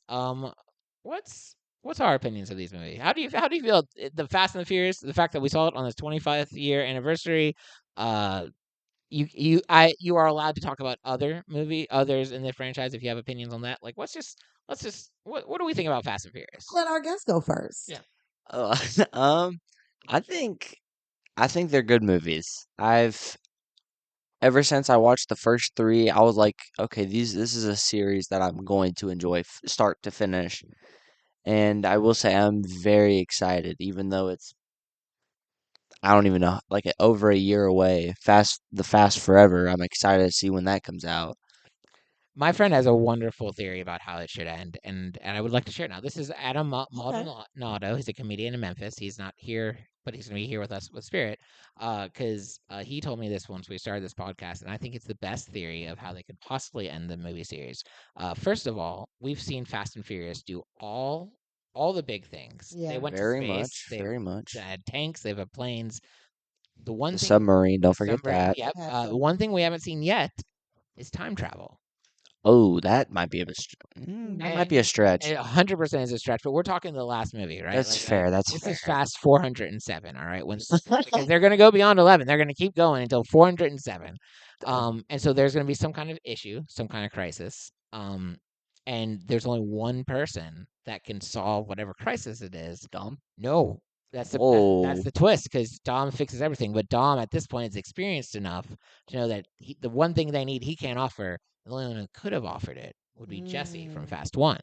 what's our opinions of these movies? How do you feel the Fast and the Furious, the fact that we saw it on its 25th year anniversary? Uh you are allowed to talk about others in the franchise if you have opinions on that. Like let's just what do we think about Fast and Furious?
Let our guest go first.
Yeah.
Uh, um, I think they're good movies. I've ever since I watched the first three, I was like, okay, this is a series that I'm going to enjoy start to finish. And I will say I'm very excited, even though it's I don't even know, like over a year away. The Fast Forever. I'm excited to see when that comes out.
My friend has a wonderful theory about how it should end, and I would like to share it now. This is Adam
Okay.
Maldonado. He's a comedian in Memphis. He's not here, but he's going to be here with us with Spirit, because he told me this once we started this podcast, and I think it's the best theory of how they could possibly end the movie series. First of all, we've seen Fast and Furious do all the big things. They
Yeah.
went to
Very
space.
much,
They've
very much.
had tanks. They've had planes. The one
The
thing,
submarine, don't
the
forget
submarine,
that.
yep.
Had
The
some.
one thing we haven't seen yet is time travel.
Oh, that might be that might be a
Mhm.
stretch.
100% is a stretch, but we're talking the last movie, right?
That's fair. That's
This is
fair.
Fast 407. All right, because they're going to go beyond 11, they're going to keep going until 407. And so there's going to be some kind of issue, some kind of crisis. And there's only one person that can solve whatever crisis it is.
Dumb.
No, that's
Whoa.
the twist because Dom fixes everything, but Dom at this point is experienced enough to know that the one thing they need he can't offer. The only one who could have offered it would be Jesse from
Mm.
Fast One.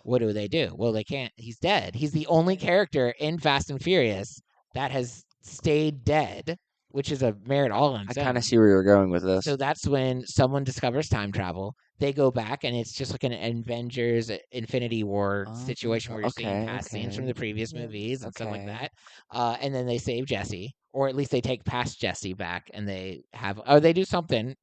What do? Well, they can't. He's dead. He's the only character in Fast and Furious that has stayed dead, which is a merit all on
I
its
kind
own.
of see where you're going with
So
this.
that's when someone discovers time travel. They go back, and it's just like an Avengers Infinity War situation where you're seeing
Okay,
past scenes from the
okay,
previous
Yeah.
movies and stuff like
okay.
that. And then they save Jesse, or at least they take past Jesse back, and or they do something.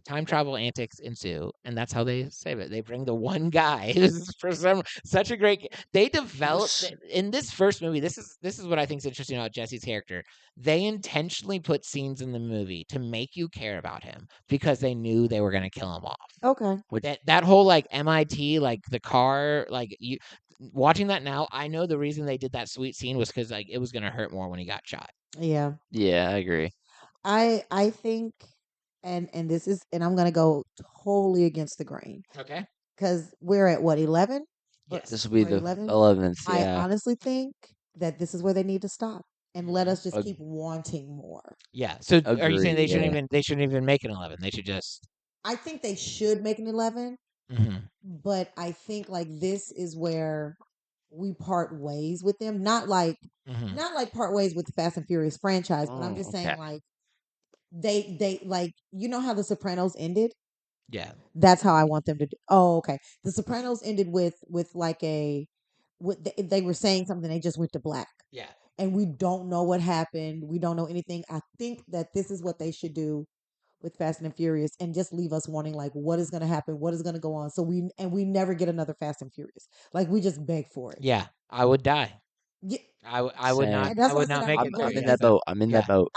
Time travel antics ensue, and that's how they save it. They bring the one guy who's for some such a great. They developed
Who's
in this first movie. This is what I think is interesting about Jesse's character. They intentionally put scenes in the movie to make you care about him because they knew they were going to kill him off.
Okay.
which?
That whole like MIT like the car like you watching that now, I know the reason they did that sweet scene was because like it was going to hurt more when he got shot.
Yeah.
Yeah, I agree.
I think, and this is, and I'm gonna go totally against the grain
Okay.
because we're at what 11?
This
Yes.
will be
We're at
the
11.
11th.
I
Yeah,
honestly think that this is where they need to stop and let us just
Ag-
keep wanting more.
Yeah. So are you saying
agree. Yeah.
they shouldn't even make an 11? They should just.
I think they should make an 11,
Mhm.
but I think like this is where we part ways with them.
Mhm.
Not like part ways with the Fast and Furious franchise, but I'm
Oh,
just
okay.
saying like they like you know how The Sopranos ended?
Yeah.
That's how I want them to do. Oh, okay. The Sopranos ended with like they were saying something. They just went to black,
Yeah.
and we don't know what happened. We don't know anything. I think that this is what they should do with Fast and Furious, and just leave us wanting like what is going to happen, what is going to go on. So we never get another Fast and Furious. Like we just beg for it.
Yeah. I would die.
Yeah,
I would not
Same.
and that's
I
why I
would
said
not
I
make
would
it
I'm
through.
love
in
to.
that
Yes.
boat. I'm in
Yeah.
that boat.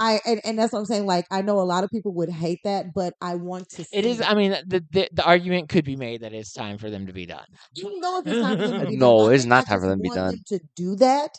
And that's what I'm saying. Like I know a lot of people would hate that, but I want to
It is.
see.
I mean, the argument could be made that it's time for them to be done.
I don't know if it's time for them to be done.
No,
I
it's
think I
not time
just
for them to be
want them
done.
to do that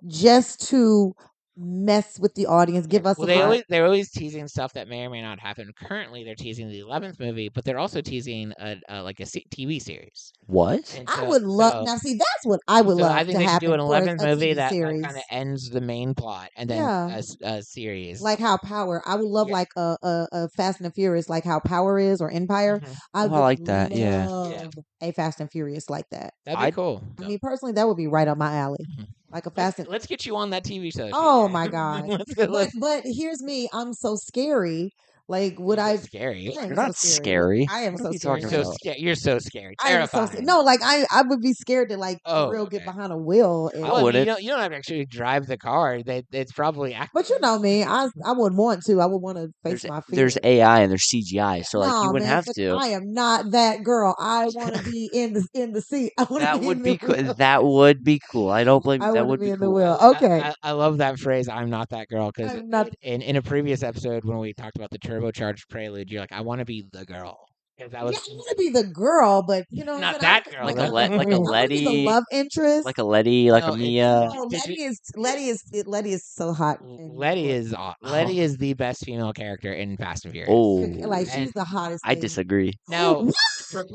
just to mess with the audience,
Yeah.
give us
Well,
some more.
they're always teasing stuff that may or may not happen. Currently, they're teasing the 11th movie, but they're also teasing a like a TV series.
What?
And
I would love now. See, that's what I would
so I
love
think
to
they should do
happen
an
for
11th
a
movie
TV
that like kind of
series.
ends the main plot, and then
Yeah,
a series.
like how Power. I would love
Yeah.
like a Fast and the Furious, like how Power is or Empire.
Mhm.
I
Oh, I
would
like that. Yeah.
Yeah.
love a Fast and Furious like that.
That'd be
I
cool.
I mean, personally, that would be right up my alley.
Mhm.
Like a Fast and
Let's get you on that TV show.
oh
Shay.
my god.
Let's go.
But here's me. I'm so scary. Like would
You're so
I?
scary.
I am
You're
so
not
scary. Like
scary.
I am
What are
so
you
You're
scary.
talking
Like
so
about?
scared. You're so scary.
I am so
Terrifying.
no. Like I would be scared to like for
Oh,
real get
okay.
behind a wheel
I
and.
Well, I mean,
wouldn't.
you don't have to actually drive the car. It's probably
But
active.
you know me, I would want to. I would want to face
There's
my
there's
fears.
AI and there's CGI,
Yeah.
so like you
No,
wouldn't
man,
have to.
I am not that girl. I want to be in the seat. I want to
That
be
would
in the
be cool.
wheel.
That would be cool. I don't blame.
I
That
want to
would
be
be
in the
cool.
wheel. Okay,
I love that phrase. I'm not that girl because
I'm not.
in a previous episode when we talked about the turbocharged prelude, you're like, I want to be the girl. 'Cause that
Yeah,
was
I want to be the girl, but you know what I'm
not
saying. I want
that
to
girl
Like
like
a
a.
though.
let, like a
I want to be the
Letty,
love interest.
like a Letty, like a
No,
Mia.
No,
did you?
Letty is so hot.
Letty is the best female character in Fast and Furious.
Like
Oh,
she's
And
the hottest
I
thing.
disagree.
now,
What?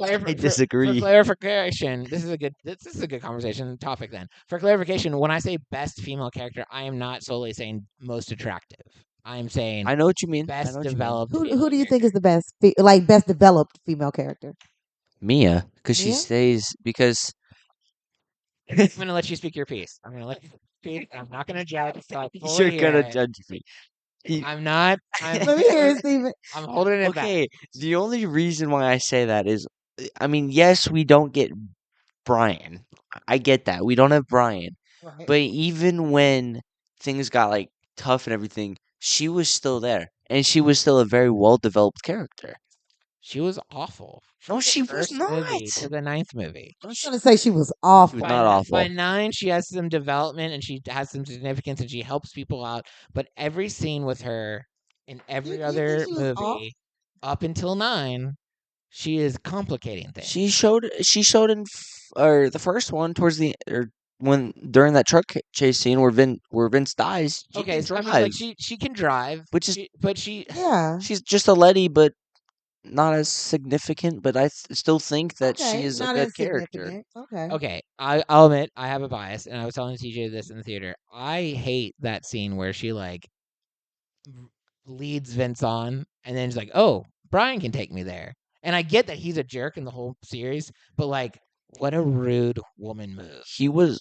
I
for
disagree.
clarification, this is a good conversation topic. Then, for clarification, when I say best female character, I am not solely saying most attractive. I am saying
I know what you mean. I know
best
what you mean.
developed
Who
female
do you think
character.
is the best, like best developed female character?
Mia, because she
Mia?
stays. Because
I'm gonna let you speak your piece. I'm gonna let you speak. I'm not gonna judge until I fully
you're
hear
gonna
it.
judge me. You-
I'm not. I'm.
Let me hear it, Steven.
I'm holding it back.
okay, the only reason why I say that is, I mean, yes, we don't get Brian. I get that. We don't have Brian.
Right.
But even when things got like tough and everything, she was still there. And she was still a very well developed character.
She was awful
No,
from the
she was
first movie to
not.
the ninth movie.
No,
I'm gonna say she was
she was
awful.
not
By
awful.
nine, she has some development and she has some significance and she helps people out. But every scene with her in every
You think
other
she was off?
movie up until nine, she is complicating
She
things.
showed she showed in or the first one towards the or when during that truck chase scene where Vince dies, she
Okay,
can
so I mean, like
drive,
she can drive,
which is
but she
Yeah.
she's just a Letty, but not as significant. But I still think that she
Okay.
is a
Not
good
as
character.
significant. Okay.
okay. I'll admit I have a bias, and I was telling TJ this in the theater. I hate that scene where she like leads Vince on, and then he's like, "Oh, Brian can take me there." And I get that he's a jerk in the whole series, but like, what a rude woman move.
He was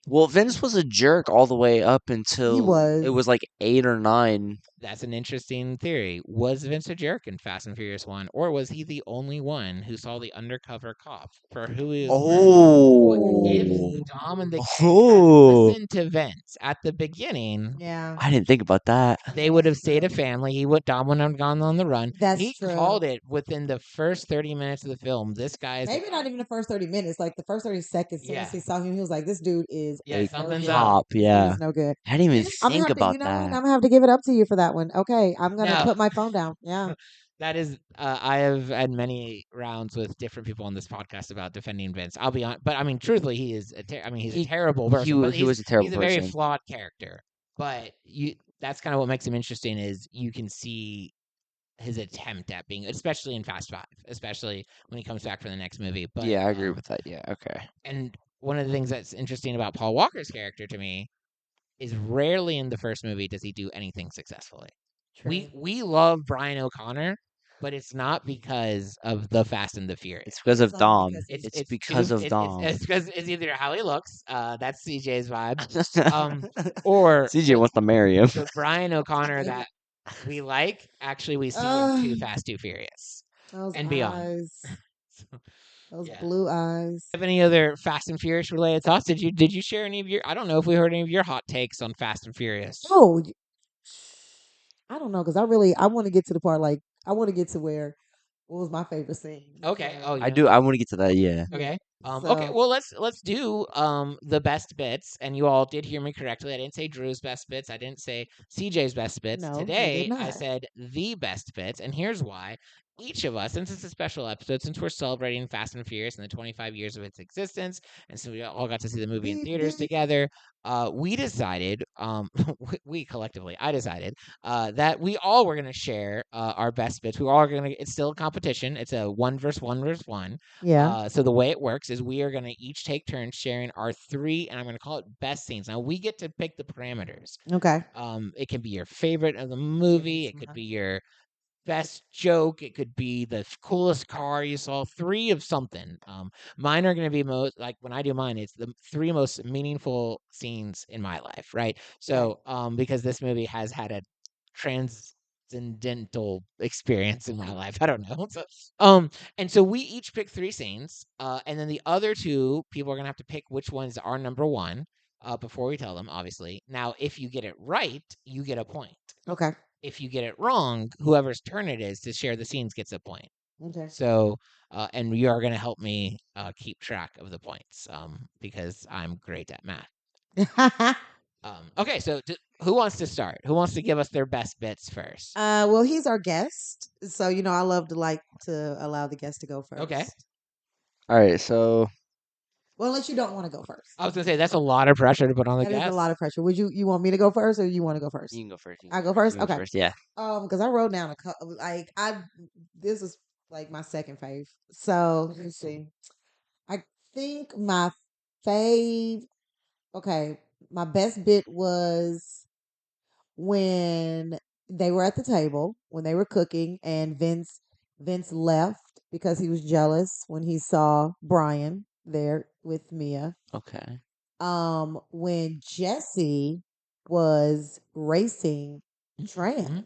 well, Vince was a jerk all the way up
He
until it
was.
was like 8 or 9.
That's an interesting theory. Was Vince a jerk in Fast and Furious 1, or was he the only one who saw the undercover cop for who he was working? But if
Oh,
Oh.
Dom and the gang had
oh!
listened to Vince at the beginning,
Yeah.
I didn't think about that.
they
Yeah,
would
that's
have stayed
true.
a family. Dom wouldn't have gone on the run.
That's
He
true.
called it within the first 30 minutes of the film. This guy is the
Maybe not
guy.
even the first 30 minutes, like the first 30 seconds. As soon as
Yeah.
he saw him, he was like, this dude is
Yeah,
A
no
something's
good.
up.
cop,
This dude
yeah.
is no good.
I didn't even
I'm gonna
think
have to,
about
you know what? I'm
that.
gonna have to give it up to you for that one. Okay, I'm gonna
No.
put my phone down. Yeah.
That is, I have had many rounds with different people on this podcast about defending Vince. I'll be honest, but I mean, truthfully, he is. I mean, he's a
He
terrible person, but
he was a terrible
he's a very
person.
flawed character. But that's kind of what makes him interesting is you can see his attempt at being, especially in Fast Five, especially when he comes back for the next movie. But
Yeah, I agree with that. Yeah, okay.
and one of the things that's interesting about Paul Walker's character to me is rarely in the first movie does he do anything successfully.
True.
We love Brian O'Connor, but it's not because of the Fast and the
It's
Furious.
because
It's
of
only
Dom.
because he's
It's because of Dom.
It's because it's either how he looks, that's CJ's vibe, um, or
CJ wants to marry him.
the Brian O'Connor that we like. Actually, we see in
uh
Too Fast, Too Furious,
those
and beyond.
eyes,
So,
those
yeah.
blue eyes.
Have any other Fast and Furious related thoughts? Did you share any of your? I don't know if we heard any of your hot takes on Fast and Furious.
Oh, I don't know because I want to get to the part like I want to get to where what was my favorite scene.
Okay. Oh
So
I
yeah.
do. I want to get to that. Yeah.
yeah.
Okay. Okay.
So
Well, let's do the best bits, and you all did hear me correctly. I didn't say Drew's best bits. I didn't say CJ's best bits.
no, you did
Today, I
not.
said the best bits, and here's why. Each of us, since it's a special episode, since we're celebrating Fast and Furious and the 25 years of its existence, and so we all got to see the movie in
Beep,
theaters
beep.
together, we decided, we collectively, I decided that we all were going to share our best bits. We were all going to. It's still a competition. It's a one versus one versus one.
Yeah.
So the way it works is we are going to each take turns sharing our three, and I'm going to call it best scenes. Now we get to pick the parameters.
Okay.
It can be your favorite of the movie.
Goodness,
It could
my-
be your best joke. It could be the coolest car you saw. Three of something. Mine are going to be most like when I do mine. It's the three most meaningful scenes in my life, right?
Okay.
So, because this movie has had a transcendental experience in my life. I don't know. So, and so we each pick three scenes, and then the other two people are gonna have to pick which ones are number one. Before we tell them, obviously. Now, if you get it right, you get a point.
Okay.
If you get it wrong, whoever's turn it is to share the scenes gets a point.
Okay.
So, and you are going to help me keep track of the points because I'm great at math. Okay, so who wants to start? Who wants to give us their best bits first?
Well, he's our guest, so you know I love to like to allow the guest to go
Okay.
first.
All right. So
Well, unless you don't want to go first.
I was going to say that's a lot of pressure to put on the
That is a lot
guest.
of pressure. Would you want me to go first, or you want to go first?
you can go first. You can
I
go
go
first.
first.
You can go
Okay.
first. Yeah.
Because I wrote down a couple. Like I, this is like my second fave. So let's see. I think my fave. Okay, my best bit was when they were at the table when they were cooking, and Vince left because he was jealous when he saw Brian there with Mia.
Okay.
When Jesse was racing Tran.
Mhm.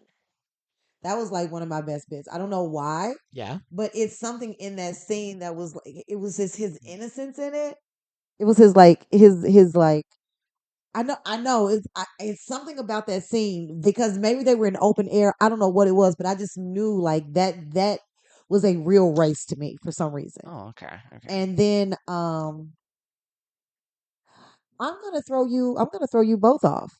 That was like one of my best bits. I don't know why,
Yeah.
but it's something in that scene that was like it was just his innocence in it. It was his like his like I know it's something about that scene because maybe they were in open air. I don't know what it was, but I just knew like that was a real race to me for some reason.
Oh, okay. Okay.
And then I'm gonna throw you both off.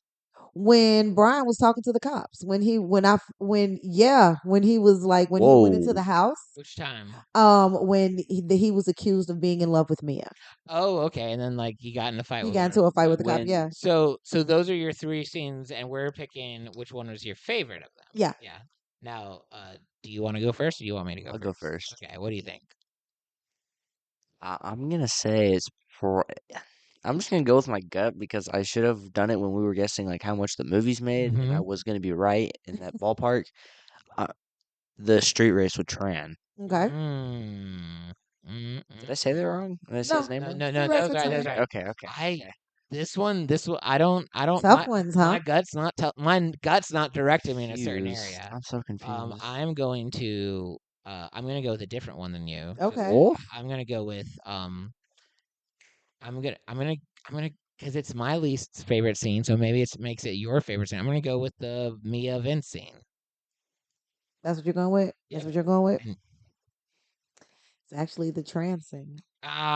When Brian was talking to the cops, when he was like when he went into
Whoa.
the house,
Which time?
when he was accused of being in love with Mia.
Oh, okay. And then like he got in a fight
He
with
got
her.
into a fight with the cop.
When
Yeah.
So those are your three scenes, and we're picking which one was your favorite of them.
Yeah.
Yeah. Now, do you want to go first, or do you want me to go
I'll
first?
go first.
Okay. What do you think?
I'm gonna say it's for. I'm just gonna go with my gut because I should have done it when we were guessing like how much the movie's made, and I
Mhm.
was gonna be right in that ballpark. Uh, the street race with Tran.
Okay.
Mm. Mm,
Did
mm,
I say that wrong? Did I say his
No.
name
No,
wrong?
no,
Street
no. That
race
was
with
right. That was
Tran.
Okay,
right.
okay, okay,
I
okay.
this one. I don't.
Tough ones, huh?
My gut's not directing me in a certain
Hughes.
area.
I'm so confused.
I'm gonna go with a different one than you. Just
Okay.
Oh,
I'm gonna go with I'm gonna I'm gonna I'm gonna because it's my least favorite scene, so maybe it makes it your favorite scene. I'm gonna go with the Mia Vince scene.
That's what you're going with.
Yeah.
That's what you're going with.
And,
It's actually the trans scene.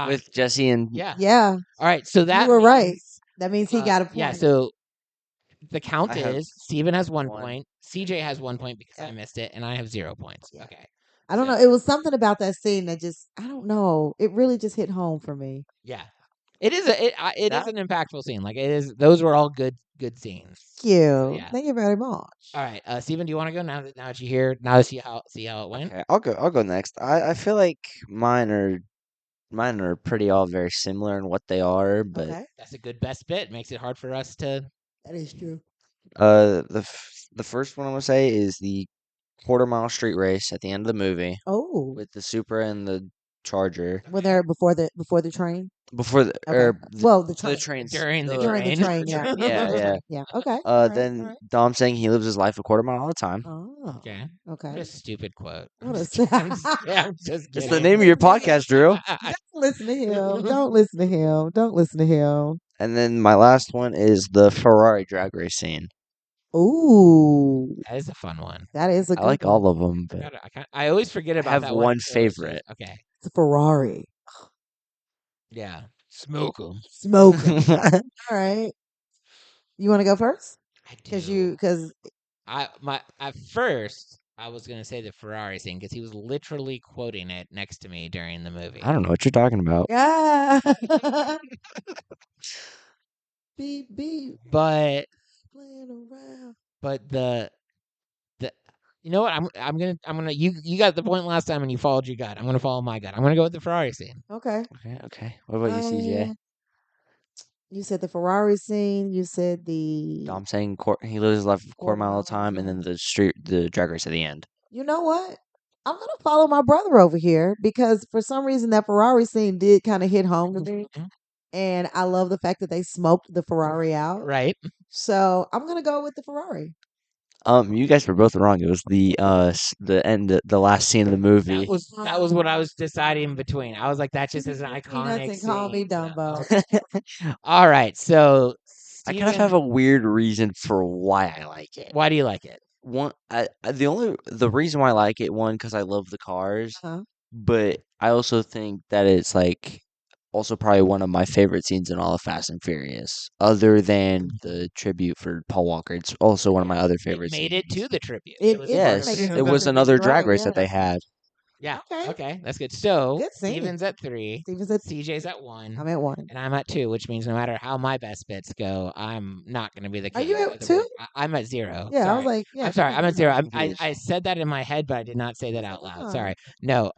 with Jesse and
yeah.
Yeah,
All right. So
you
that
were right.
means
That means he got a
yeah.
point.
So the
I
count
have
is Steven has 1
one.
point, CJ has 1 point because I
Yeah.
missed it, and I have 0 points.
Yeah.
Okay.
I don't
So
know. It was something about that scene that just I don't know. It really just hit home for me.
yeah, it is
That
an impactful scene. Like it is. Those were all good scenes.
Thank
So
you.
yeah.
Thank you very much.
All right, Steven, do you want to go now that you hear now to see how it went?
okay? I'll go next. I feel like mine are pretty all very similar in what they are, but
Okay.
That's a good best bit. Makes it hard for us to.
That is true.
the first one I'm gonna say is the quarter mile street race at the end of the movie
Oh.
with the Supra and the Charger
Were
Okay.
there before the train?
before the
Okay. Well, the
the
train.
trains
During the
During the
train.
train, yeah.
yeah,
The
yeah.
train. Yeah. Okay. All right. All
Then
right.
Dom saying he lives his life a quarter mile at a time.
Oh.
Okay. What
Okay.
a stupid quote. I'm
What a
just kidding. I'm just
It's the
kidding.
name of your podcast, Drew.
Don't listen to him. Don't listen to him. Don't listen to him.
And then my last one is the Ferrari drag race scene.
Ooh,
That is a fun one.
that is a
I
good
like
one.
all of them,
I
but
got. I always forget
I
about
have
that one
one
until it shows.
favorite.
Okay.
It's a Ferrari.
Yeah. Smoke them.
Smoke 'em. All right. You want to go first?
I
Cause
do.
cause
At first I was gonna say the Ferrari scene because he was literally quoting it next to me during the movie.
I don't know what you're talking about.
yeah. beep beep.
But
Playing around.
but the you know what I'm gonna you got the point last time and you followed your gut. I'm gonna follow my gut. I'm gonna go with the Ferrari scene.
Okay.
Okay, okay. What about you, CJ?
Um, you said the Ferrari scene. You said the
Dom saying he lives his life a quarter
quarter
mile at
mile
a
at a
time, and then
time.
the drag race at the end.
You know what? I'm gonna follow my brother over here because for some reason that Ferrari scene did kind of hit home to me,
Mhm.
and I love the fact that they smoked the Ferrari out.
Right?
So I'm gonna go with the Ferrari.
You guys were both wrong. It was the end, the last scene of the
That
movie.
was that was what I was deciding between. I was like, that just is an
Peanuts
iconic
and call me
scene. So,
Dumbo.
okay. All right. So
I kind of
Steven,
have a weird reason for why I like it.
why do you like it?
The reason why I like it, one, because I love the cars,
Huh?
but I also think that it's like also probably one of my favorite scenes in all of Fast and Furious, other than the tribute for Paul Walker. It's also one of my other
It
favorite
made it to
scenes.
the tribute. It
It
was
it
part
did
of
make it
Yes,
to
it
the
was
tribute.
another
You're
drag
right.
race that they
Yeah.
had.
Yeah.
Okay.
Okay. That's good. So
Good scene.
Steven's at 3,
Steven's at.
CJ's at 1,
I'm at one.
and I'm at 2, which means no matter how my best bits go, I'm not going to be the
Are
king
you
of
at
the
two?
group. I'm at 0.
Yeah, I was
Sorry.
like, yeah,
I'm sorry.
because
I'm at
you
0.
know.
I'm
I
confused.
said that in my head, but I did not say
I
that
was like,
out loud. Sorry. No.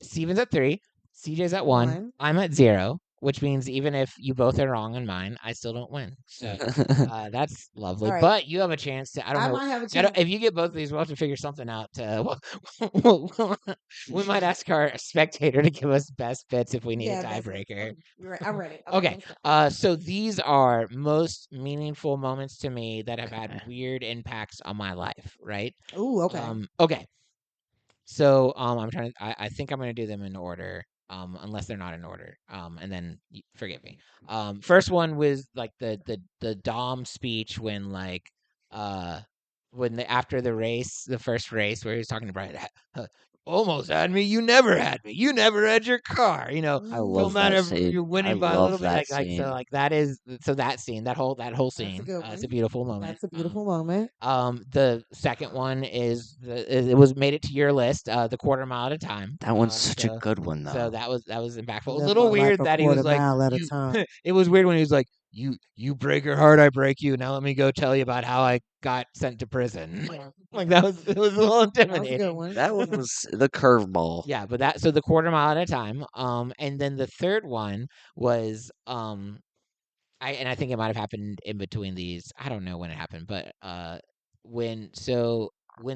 Steven's at 3, CJ's at 1,
one.
I'm at 0. which means even if you both are wrong on mine, I still don't win. So that's lovely.
All right.
But you have a chance to. I don't
I
know.
might have a
I don't,
chance.
if you get both of these, we'll have to figure something out. We might ask our spectator to give us best bits if we need a
Yeah, best bits.
tiebreaker.
Okay, you're right. I'm ready. Okay,
Okay.
let's go.
So these are most meaningful moments to me that have had
Okay.
weird impacts on my life, right?
Ooh, okay.
Okay. So I'm trying to I think I'm gonna do them in order. Unless they're not in order. And then forgive me. First one was like the Dom speech when uh when the after the race, the first race where he was talking to Brian, almost had me, you never had me, you never had your car,
I
don't
love
Mm,
that
matter if
scene.
you're
I
winning by a
love
little bit,
that
so
scene.
like that is so that scene, that whole
that's a
scene,
good
it's a
one.
beautiful moment.
That's a beautiful moment.
The second one is it was made it to your list, the quarter mile at a time.
That one's such a
So
good one, though.
that was impactful. A
Live
little
my life
weird
a
that he
quarter
was like,
mile at a
you.
time.
It was weird when he was like, you break your heart, I break you. Now let me go tell you about how I got sent to prison.
Yeah,
Like it was a little
that was a good
intimidating.
one.
That one was the curveball.
Yeah, but that so the quarter mile at a time. And then the third one was I think it might have happened in between these. I don't know when it happened, but when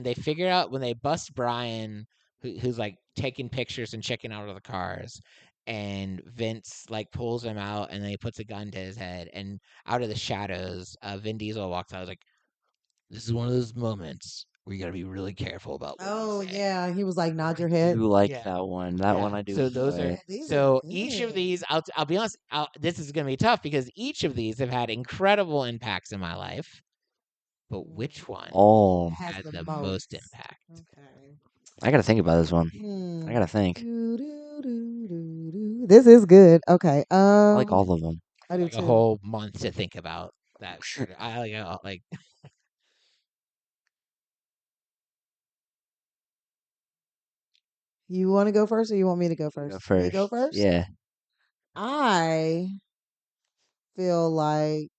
they figure out when they bust Brian, who's like taking pictures and checking out of the cars, and Vince like pulls him out and then he puts a gun to his head, and out of the shadows, Vin Diesel walks out. I was like, this is one of those moments where you got to be really careful about what you
Oh
say.
yeah, he was like, nod your
I
head.
do like
Yeah.
that one. That
Yeah.
one I do
So those are
enjoy.
Oh, these are
so each of
good.
these, I'll be honest, this is going to be tough because each of these have had incredible impacts in my life, but which one
Oh,
Has
has
the
the most
most.
impact?
Okay.
I gotta think about this one. I
Hmm.
gotta think.
This is good. Okay.
I like all of them.
I do
Like a
too.
whole month to think about that. I like
You want to go first, or you want me to go
You go
first? Me go
first.
first.
Yeah.
I feel like.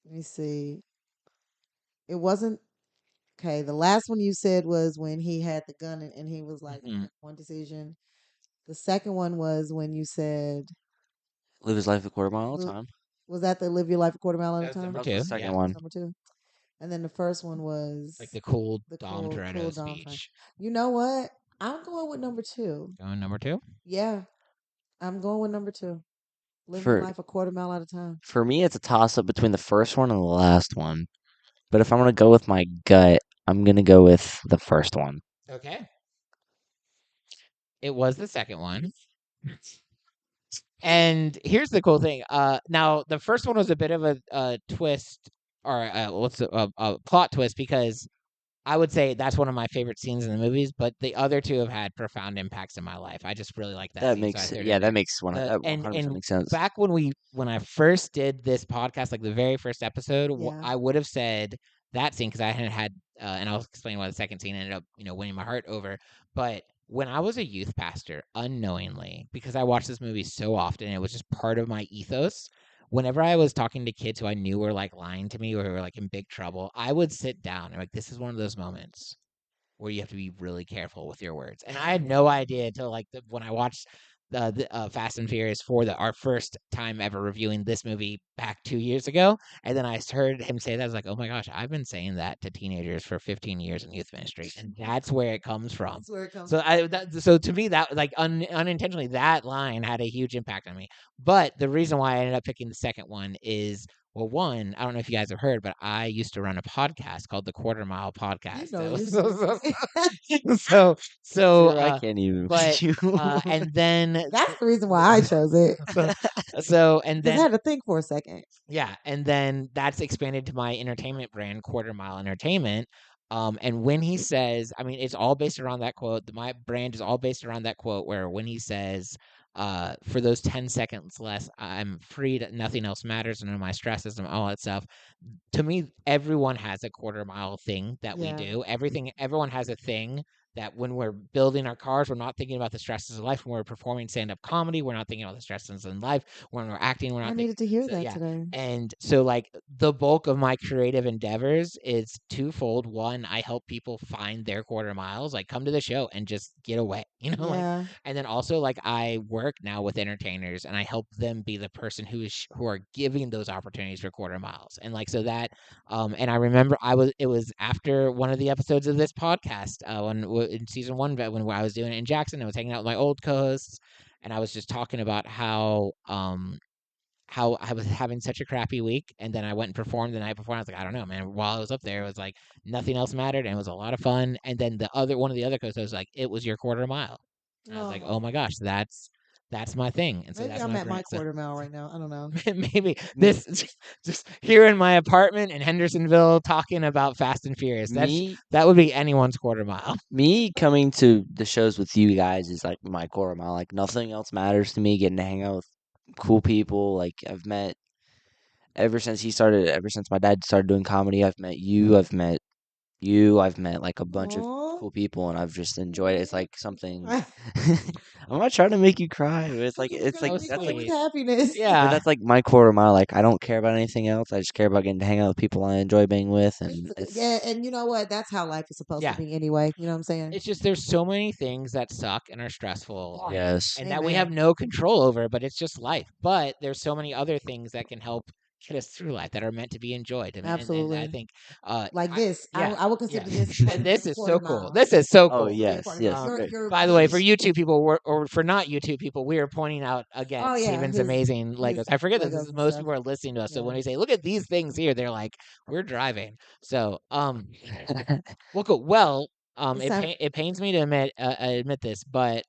Let me see. It wasn't okay. The last one you said was when he had the gun and he was like,
mhm.
one decision. The second one was when you said,
Live his life a quarter mile at a
"Li-
time.
was that the live your life a quarter mile at a
That was
time?
number
That was the
two.
second
Yeah,
That was
one.
number two. And then the first one
like
was
the cool
the
Dom
cool
Toretto
Dom thing.
speech.
You know what? I'm going with number two.
Going number two.
Yeah, I'm going with number two. Live your
For
life a quarter mile at a time.
for me, it's a toss up between the first one and the last one. But if I'm gonna go with my gut, I'm gonna go with the first one.
Okay. It was the second one. And here's the cool thing. Now the first one was a bit of a twist, or what's a plot twist, because I would say that's one of my favorite scenes in the movies, but the other two have had profound impacts in my life. I just really like that
That
scene, so I
makes
threw it in
yeah, that
there.
makes one
The
that
and
100%
and
makes sense.
back when I first did this podcast, like the very first episode,
Yeah.
I would have said that scene because I had and I'll explain why the second scene ended up winning my heart over. But when I was a youth pastor, unknowingly, because I watched this movie so often, it was just part of my ethos. Whenever I was talking to kids who I knew were like lying to me or who were like in big trouble, I would sit down and like, this is one of those moments where you have to be really careful with your words. And I had no idea until like when I watched Fast and Furious for our first time ever reviewing this movie back 2 years ago, and then I heard him say that. I was like, oh my gosh, I've been saying that to teenagers for 15 years in youth ministry, and that's where it comes from.
That's where it comes
So so to me that like unintentionally that line had a huge impact on me. But the reason why I ended up picking the second one is well, one, I don't know if you guys have heard, but I used to run a podcast called the Quarter Mile
You
Podcast.
know
That was
you do.
so
Dude, I can't even
but
with you.
and then
That's the reason why I chose it.
so so and
Because I
then
had to think for a second.
yeah, and then that's expanded to my entertainment brand, Quarter Mile Entertainment. And when he says, I mean, it's all based around that quote. My brand is all based around that quote, where when he says, for those 10 seconds less, I'm free, to, nothing else matters, and my stresses and all that stuff. To me, everyone has a quarter mile thing that we
Yeah.
do. Everyone has a thing that when we're building our cars, we're not thinking about the stresses of life. When we're performing stand-up comedy, we're not thinking about the stresses in life. When we're acting, we're
I
not thinking.
needed to hear
So
that
yeah,
today.
and so like the bulk of my creative endeavors is twofold. One, I help people find their quarter miles, like come to the show and just get away, like.
Yeah.
And then also like I work now with entertainers and I help them be the person who are giving those opportunities for quarter miles. And like so that and I remember it was after one of the episodes of this podcast in season 1 when I was doing it in Jackson. I was hanging out with my old co-hosts and I was just talking about how I was having such a crappy week, and then I went and performed the night before. And I was like, I don't know, man. While I was up there, it was like nothing else mattered, and it was a lot of fun. And then one of the other coaches was like, "It was your quarter mile," and I was like, "Oh
Oh,
my gosh, that's my thing." And so
maybe
that's
I'm
my
at my
brand. So
quarter mile right now. I don't know.
maybe
Me,
this just here in my apartment in Hendersonville talking about Fast and Furious.
me,
That would be anyone's quarter mile.
me coming to the shows with you guys is like my core mile. Like nothing else matters to me. Getting to hang out with cool people. Like I've met ever since my dad started doing comedy. I've met you. I've met you. I've met like a bunch of
Oh,
cool people, and I've just enjoyed it. It's like something. I'm not trying to make you cry, but
you're
it's
gonna
like
Oh,
make me
that's
cry
like
with
sweet.
happiness.
but
Yeah,
that's like my core mile. Like I don't care about anything else. I just care about getting to hang out with people I enjoy being with, and
Yeah,
it's
and you know what? That's how life is supposed to
yeah.
be anyway. You know what I'm saying?
It's just there's so many things that suck and are stressful
yes.
and that we have
Amen.
no control over, but it's just life. But there's so many other things that can help get us through life that are meant to be enjoyed. And I
Absolutely.
think
Like this,
yeah,
I would
yeah.
consider this part
And
of
this
your
is
quarter
so cool.
mile.
This is so
Oh
cool.
This is your
yes,
quarter mile.
yes.
Um,
Your
by the way, for YouTube people, or for not YouTube people, we are pointing out again
oh yeah,
Steven's amazing
his
Legos. I forget this.
Legos and
Most
stuff.
people are listening to us, so
Yeah.
when we say, "Look at these things here," they're like, "We're driving." So, well, cool. Well,
It's time.
it pains me to admit this, but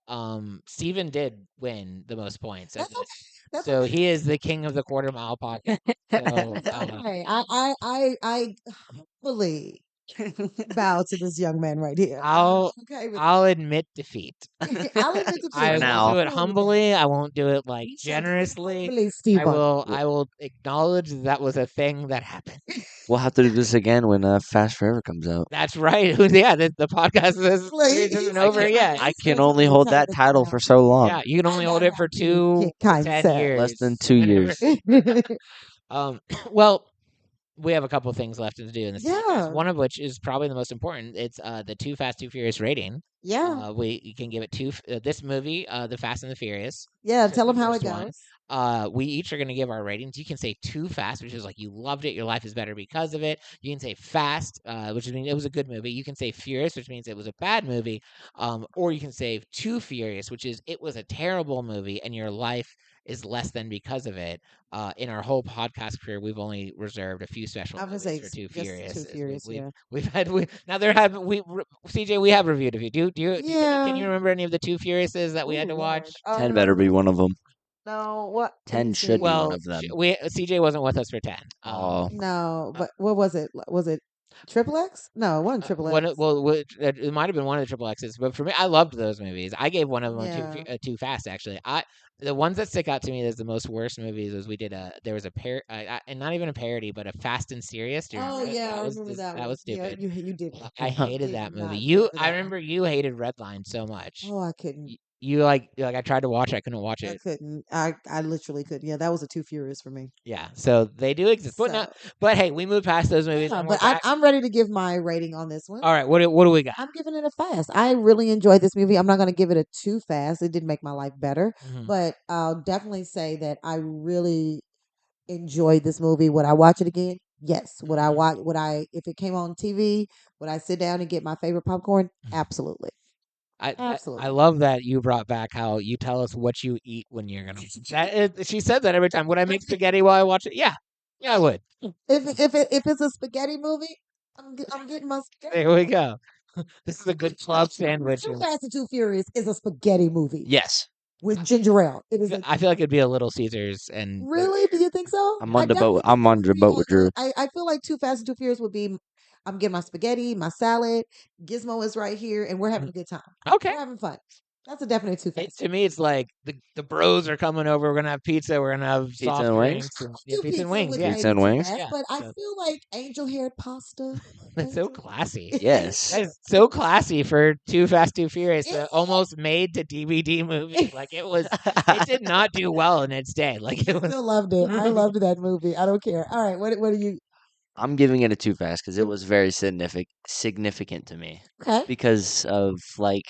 Steven did win the most points of
That's
this,
okay. That's
so
okay.
he is the king of the quarter mile podcast. So,
That's okay. I humbly bow to this young man right here. I'm
I'll
okay with
I'll admit defeat.
I'll admit
For
I
defeat.
won't
now.
do
I'm
it
cool with that.
humbly. I won't do it like
You shall do it
generously.
humbly, Stephen.
We'll,
I will acknowledge that was a thing that happened.
we'll have to do this again when Fast Forever comes out.
That's right. Yeah, the podcast is
Look,
series
he
isn't
I
over
can
said
yet.
I
he
can
said
only
something
hold
time
that
to
title for
time.
so long.
Yeah, you can
I
only hold
gotta
it
have
for
you,
for
kind
10
sir.
Less than
years.
2 years.
Um, well, we have a couple things left to do in this podcast.
Yeah,
One of which is probably the most important. It's the Too Fast, Too Furious rating.
yeah,
We you can give it this movie, The Fast and the Furious,
yeah.
just
Tell
the
him how it
first one.
goes.
We each are going to give our ratings. You can say Too Fast, which is like you loved it, your life is better because of it. You can say Fast, which means it was a good movie. You can say Furious, which means it was a bad movie. Or you can say Too Furious, which is it was a terrible movie and your life is less than because of it. In our whole podcast career, we've only reserved a few special
I'm gonna
movies
say
for Too
just
Furious.
too
As
furious. Yeah,
we've had now there have we CJ we have reviewed a few. Can
yeah.
you remember any of the Too Furiouses that we
Oh
had to
Lord.
watch?
10 better be one of them.
No. What? Let me
10 should be
see.
one
Well,
of them.
CJ wasn't with us for 10.
Oh,
No,
Uh,
but what was it? Was it Triple X? No, it wasn't Triple
one
X.
of, well, it might have been one of the triple X's, but for me, I loved those movies. I gave one of them
Yeah.
too fast. Actually, the ones that stick out to me as the most worst movies was we did there was a and not even a parody, but a Fast and Serious. Do you
Oh
remember it?
yeah, I remember that
That
one.
was
Yeah,
stupid.
you did.
I
You
hated
did
that movie.
not care for
I
that one.
remember you hated Redline so much.
Oh, I couldn't.
You like I tried to watch it, I couldn't watch
I
it.
couldn't. I literally couldn't. Yeah, that was a too furious for me.
Yeah, so they do exist, but
So
not. But hey, we moved past those movies
yeah,
and we're
but
back.
I'm ready to give my rating on this one.
All right, what do we got?
I'm giving it a fast. I really enjoyed this movie. I'm not going to give it a too fast. It did make my life better,
Mhm.
but I'll definitely say that I really enjoyed this movie. Would I watch it again? Yes. Would I
Mhm.
watch? Would I, if it came on TV? Would I sit down and get my favorite popcorn? Absolutely,
I
absolutely.
love that you brought back how you tell us what you eat when you're gonna. She said that every time. Would I make spaghetti while I watch it? Yeah, yeah, I would.
If it's a spaghetti movie, I'm getting my spaghetti.
There we go. This is a good club sandwich.
Too Fast and Too Furious is a spaghetti movie
yes.
with ginger ale. It is a
I feel like it'd be a Little Caesars, and
really. Do you think so? I definitely think
I'm
it
on
would
the
be.
boat with Drew.
I feel like Too Fast and Too Furious would be. I'm getting my spaghetti, my salad. Gizmo is right here, and we're having a good time.
okay,
We're having fun. That's a definite too
It,
fast.
to me, it's like the bros are coming over. We're gonna have pizza. We're gonna have
Pizza
soft
and wings?
drinks. And, yeah,
Do
pizza and
pizza
wings.
with
Yeah,
Pizza
maybe
and
too
wings?
fast,
yeah.
but I
So
feel like angel hair pasta.
that's so
Angel.
classy.
Yes.
That is so classy for Too Fast, Too Furious,
Is
the almost made to DVD movie.
it?
Like it was, it did not do well in its day. Like
I
it was.
still loved it. I loved that movie. I don't care. All right, what do you?
I'm giving it a too fast because it was very significant to me
Okay.
because of like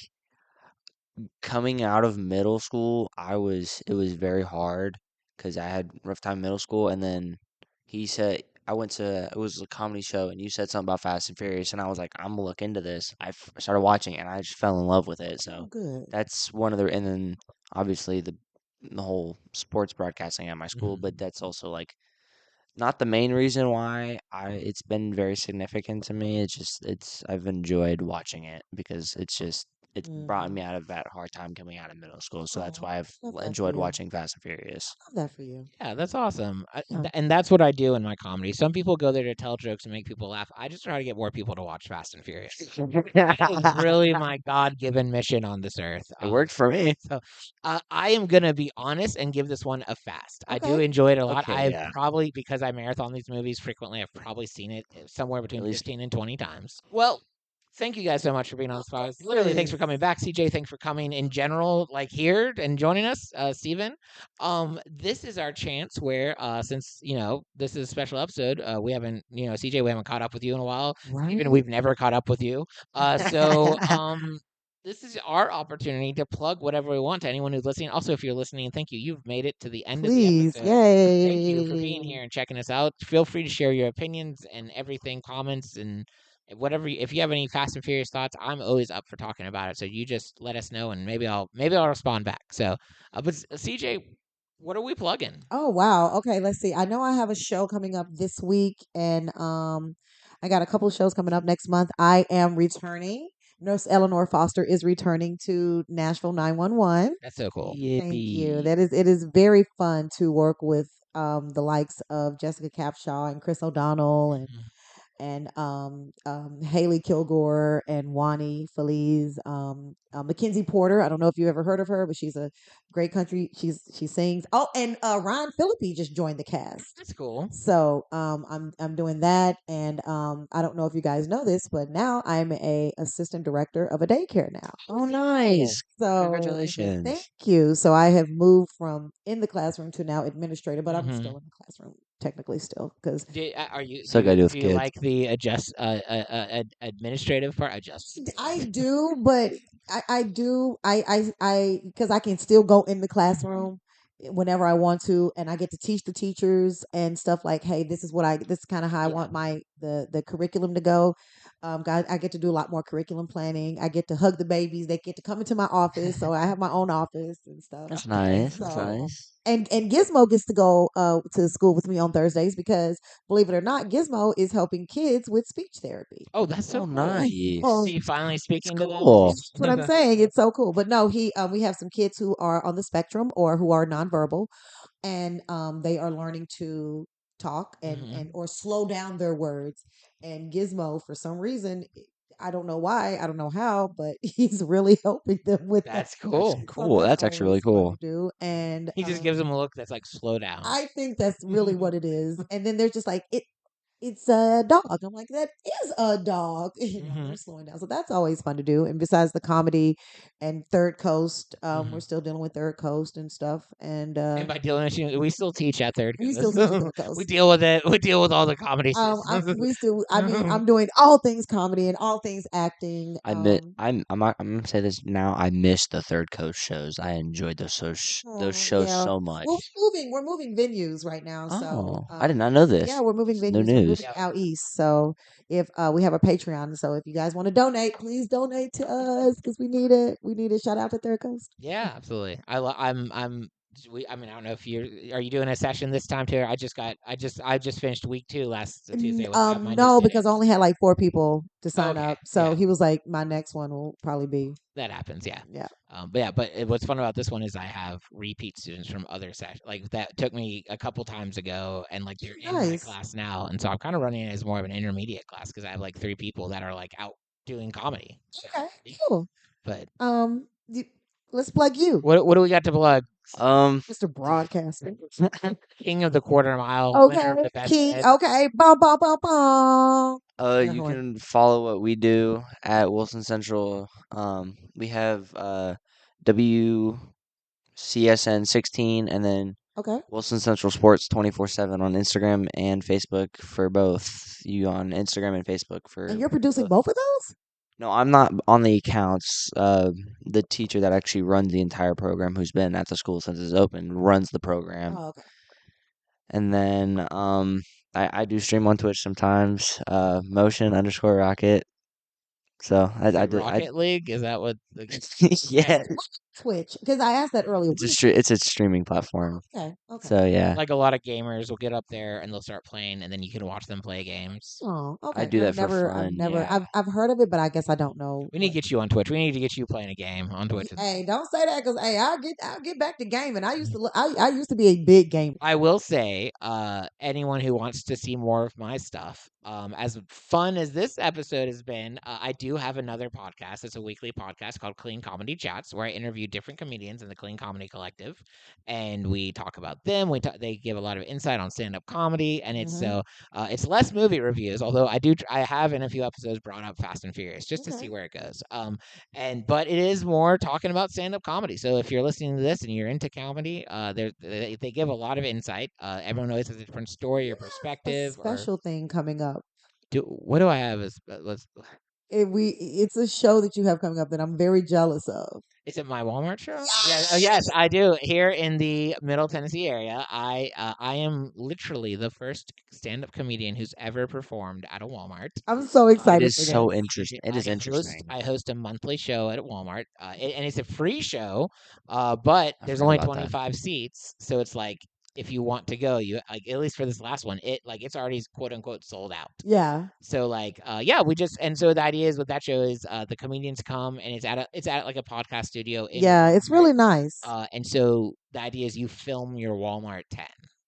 coming out of middle school. It was very hard because I had rough time in middle school, and then he said I went to it was a comedy show, and you said something about Fast and Furious, and I was like, I'm gonna look into this. Started watching, it, and I just fell in love with it.
Oh,
So
good.
that's one of the, and then obviously the whole sports broadcasting at my school,
Mhm.
but that's also like not the main reason why it's been very significant to me. It's just I've enjoyed watching it because it's brought me
Hmm.
out of that hard time coming out of middle school. So that's
Oh,
why I've
love that for
enjoyed
you.
watching Fast and Furious.
Love that for you.
Yeah, that's awesome.
Yeah.
And that's what I do in my comedy. Some people go there to tell jokes and make people laugh. I just try to get more people to watch Fast and Furious. That is really my God-given mission on this earth.
It worked for me.
So I am gonna be honest and give this one a fast. I do
Okay.
enjoy it a lot.
Okay,
I've
yeah.
probably, because I marathon these movies frequently, I've probably seen it somewhere
At
between
least
15 and 20 times. Well, thank you guys so much for being on this
Of
podcast. Literally, thanks
course.
for coming back. CJ, thanks for coming in general, like here and joining us. Steven, this is our chance where, since this is a special episode, we haven't, CJ, we haven't caught up with you in a while. Steven,
Right.
we've never caught up with you. This is our opportunity to plug whatever we want to anyone who's listening. Also, if you're listening, thank you. You've made it to the end of the
Please.
episode. Thank you for being
Yay.
here and checking us out. Feel free to share your opinions and everything, comments and whatever. If you have any Fast and Furious thoughts, I'm always up for talking about it. So you just let us know, and maybe I'll respond back. So, but CJ, what are we plugging?
Oh wow. Okay, let's see. I know I have a show coming up this week and I got a couple of shows coming up next month. I am returning. Nurse Eleanor Foster is returning to Nashville 911.
That's so cool.
Thank you.
yippee.
That is it is very fun to work with the likes of Jessica Capshaw and Chris O'Donnell
Mhm.
and Haley Kilgore and Wani Feliz, Mackenzie Porter. I don't know if you ever heard of her, but she's a great country. She sings. Oh, and Ryan Phillippe just joined the cast.
That's cool.
So I'm doing that, and I don't know if you guys know this, but now I'm a assistant director of a daycare now.
Oh, nice.
So thank
Congratulations.
you. So I have moved from in the classroom to now administrator, but I'm
Hmm.
still in the classroom technically still because
Are you
Still gotta do with
do you
kids.
like the administrative part? Adjust.
I do, but I do because I can still go in the classroom whenever I want to, and I get to teach the teachers and stuff like, hey, this is kind of how I
Yeah.
want my the curriculum to go. I get to do a lot more curriculum planning. I get to hug the babies. They get to come into my office, so I have my own office and stuff.
That's
Okay.
nice. That's
So
nice.
and Gizmo gets to go to school with me on Thursdays because believe it or not, Gizmo is helping kids with speech therapy.
Oh, that's so
Oh,
cool.
So
nice.
See, finally
That's
speaking to
cool.
those.
that's what I'm saying. It's so cool. But no, he we have some kids who are on the spectrum or who are nonverbal, and they are learning to talk and
Hmm.
or slow down their words. And Gizmo, for some reason, I don't know why, I don't know how, but he's really helping them with that.
That's
That's
cool.
So
cool.
that's
That's actually really
always fun to
cool.
do. And
He just gives them a look that's like slow down.
I think that's really what it is. And then they're just like, it's a dog. I'm like, that is a dog.
Hmm.
They're slowing down. So that's always fun to do. And besides the comedy and Third Coast, we're
Hmm.
still dealing with Third Coast and stuff. And
And by dealing with we still teach at third
we still
coast.
teach at Third
We
Coast.
deal with it. We deal with all the comedy systems.
I mean, I'm doing all things comedy and all things acting.
I'm gonna say this now. I miss the Third Coast shows. I enjoyed those
Oh,
shows
yeah.
so
Well,
much.
we're moving venues right now. So,
Oh, I did not know
yeah,
this.
we're moving
It's new
venues. We're moving
news.
Yep.
out east. So, if we have a Patreon, so if you guys want to donate, please donate to us because we need it. We need a shout out to Third Coast.
Yeah, absolutely. I'm I mean, I don't know if are you doing a session this time too? I just finished week 2 last Tuesday with my new
No, because I
sittings.
only had like 4 people to sign
Okay.
up. So
Yeah.
he was like, my next one will probably be,
That happens, yeah.
yeah.
What's fun about this one is I have repeat students from other sessions. Like that took me a couple times ago, and like they're in my
Nice.
class now, and so I'm kind of running it as more of an intermediate class because I have like 3 people that are like out doing comedy. So,
Okay,
yeah.
cool.
But
Um, y- Let's plug you,
What do we got to plug?
Um,
Mr. Broadcaster.
King of the quarter mile, winner of
Okay,
the best
King.
bets.
Okay, bum bum bum bum. Air
you
horn.
can follow what we do at Wilson Central. We have WCSN 16, and then
Okay,
Wilson Central Sports 24/7 on Instagram and Facebook for both. You on Instagram and Facebook
and
for
you're producing
both.
both of those?
No, I'm not on the accounts. The teacher that actually runs the entire program, who's been at the school since it's open, runs the program.
Oh, okay.
And then I do stream on Twitch sometimes. Motion underscore rocket. So
Is
I
it
did I
Rocket League? Is that what?
yeah.
Twitch, because I asked that earlier.
It's a streaming platform.
Okay, okay.
So yeah,
Like a lot of gamers will get up there and they'll start playing, and then you can watch them play games.
Oh,
I
okay.
do that for
I've
fun.
never,
Yeah.
I've heard of it, but I guess I don't know.
We need to get you on Twitch. We need to get you playing a game on Twitch.
Hey, don't say that because hey, I'll get back to gaming. I used to, I used to be a big gamer.
I will say, anyone who wants to see more of my stuff, as fun as this episode has been, I do have another podcast. It's a weekly podcast called Clean Comedy Chats, where I interview different comedians in the Clean Comedy Collective, and we talk about them. They give a lot of insight on stand-up comedy, and
Mhm.
it's less movie reviews, although I have in a few episodes brought up Fast and Furious just to
Okay.
see where it goes. But it is more talking about stand-up comedy. So if you're listening to this and you're into comedy, they give a lot of insight. Everyone always has a different story or
A
perspective. Or
special thing coming up.
what do I have? Let's.
It's a show that you have coming up that I'm very jealous of.
Is it my Walmart show? Yeah. Oh,
Yes!
yes, I do. Here in the Middle Tennessee area, I am literally the first stand-up comedian who's ever performed at a Walmart.
I'm so
It
excited
is
for
so
this.
interesting. It is interesting.
I host a monthly show at Walmart, and it's a free show, but
I
there's
forgot
only
about that.
25 seats, so it's like if you want to go, you like at least for this last one, it's already quote unquote sold out.
Yeah.
So like yeah, so the idea is with that show is the comedians come and it's at like a podcast studio in
Yeah, it's
Walmart.
really nice.
And so the idea is you film your Walmart 10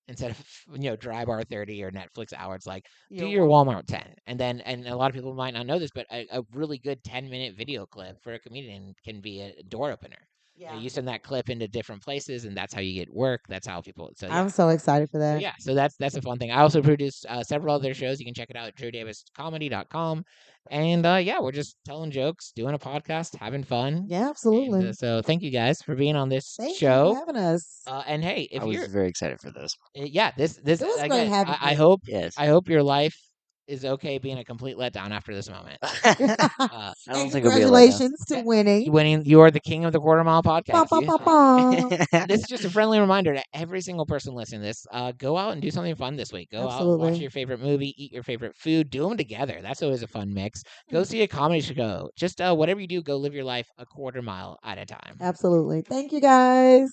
instead of Dry Bar 30 or Netflix hour. It's like do your Walmart 10, and then and a lot of people might not know this, but a really good 10-minute video clip for a comedian can be a door opener.
Yeah.
You send that clip into different places, and that's how you get work. That's how people. So yeah.
I'm so excited for
So
that.
yeah, so that's a fun thing. I also produce several other shows. You can check it out at drewdaviscomedy.com. And yeah, we're just telling jokes, doing a podcast, having fun.
Yeah,
And
absolutely.
so thank you guys for being on this
Thank you for
show.
having us.
And hey,
I
if
was
you're
very excited for this.
yeah, this
It was great
again,
having
I
you.
hope
Yes.
your life is okay being a complete letdown after this moment.
I don't
And
think it'll be a letdown.
congratulations to winning.
You are the king of the quarter mile
Ba,
podcast.
ba, ba, ba.
This is just a friendly reminder to every single person listening to this. Go out and do something fun this week. Go out, watch
Absolutely.
your favorite movie, eat your favorite food, do them together. That's always a fun mix. Go see a comedy show. Just whatever you do, go live your life a quarter mile at a time.
Absolutely. Thank you guys.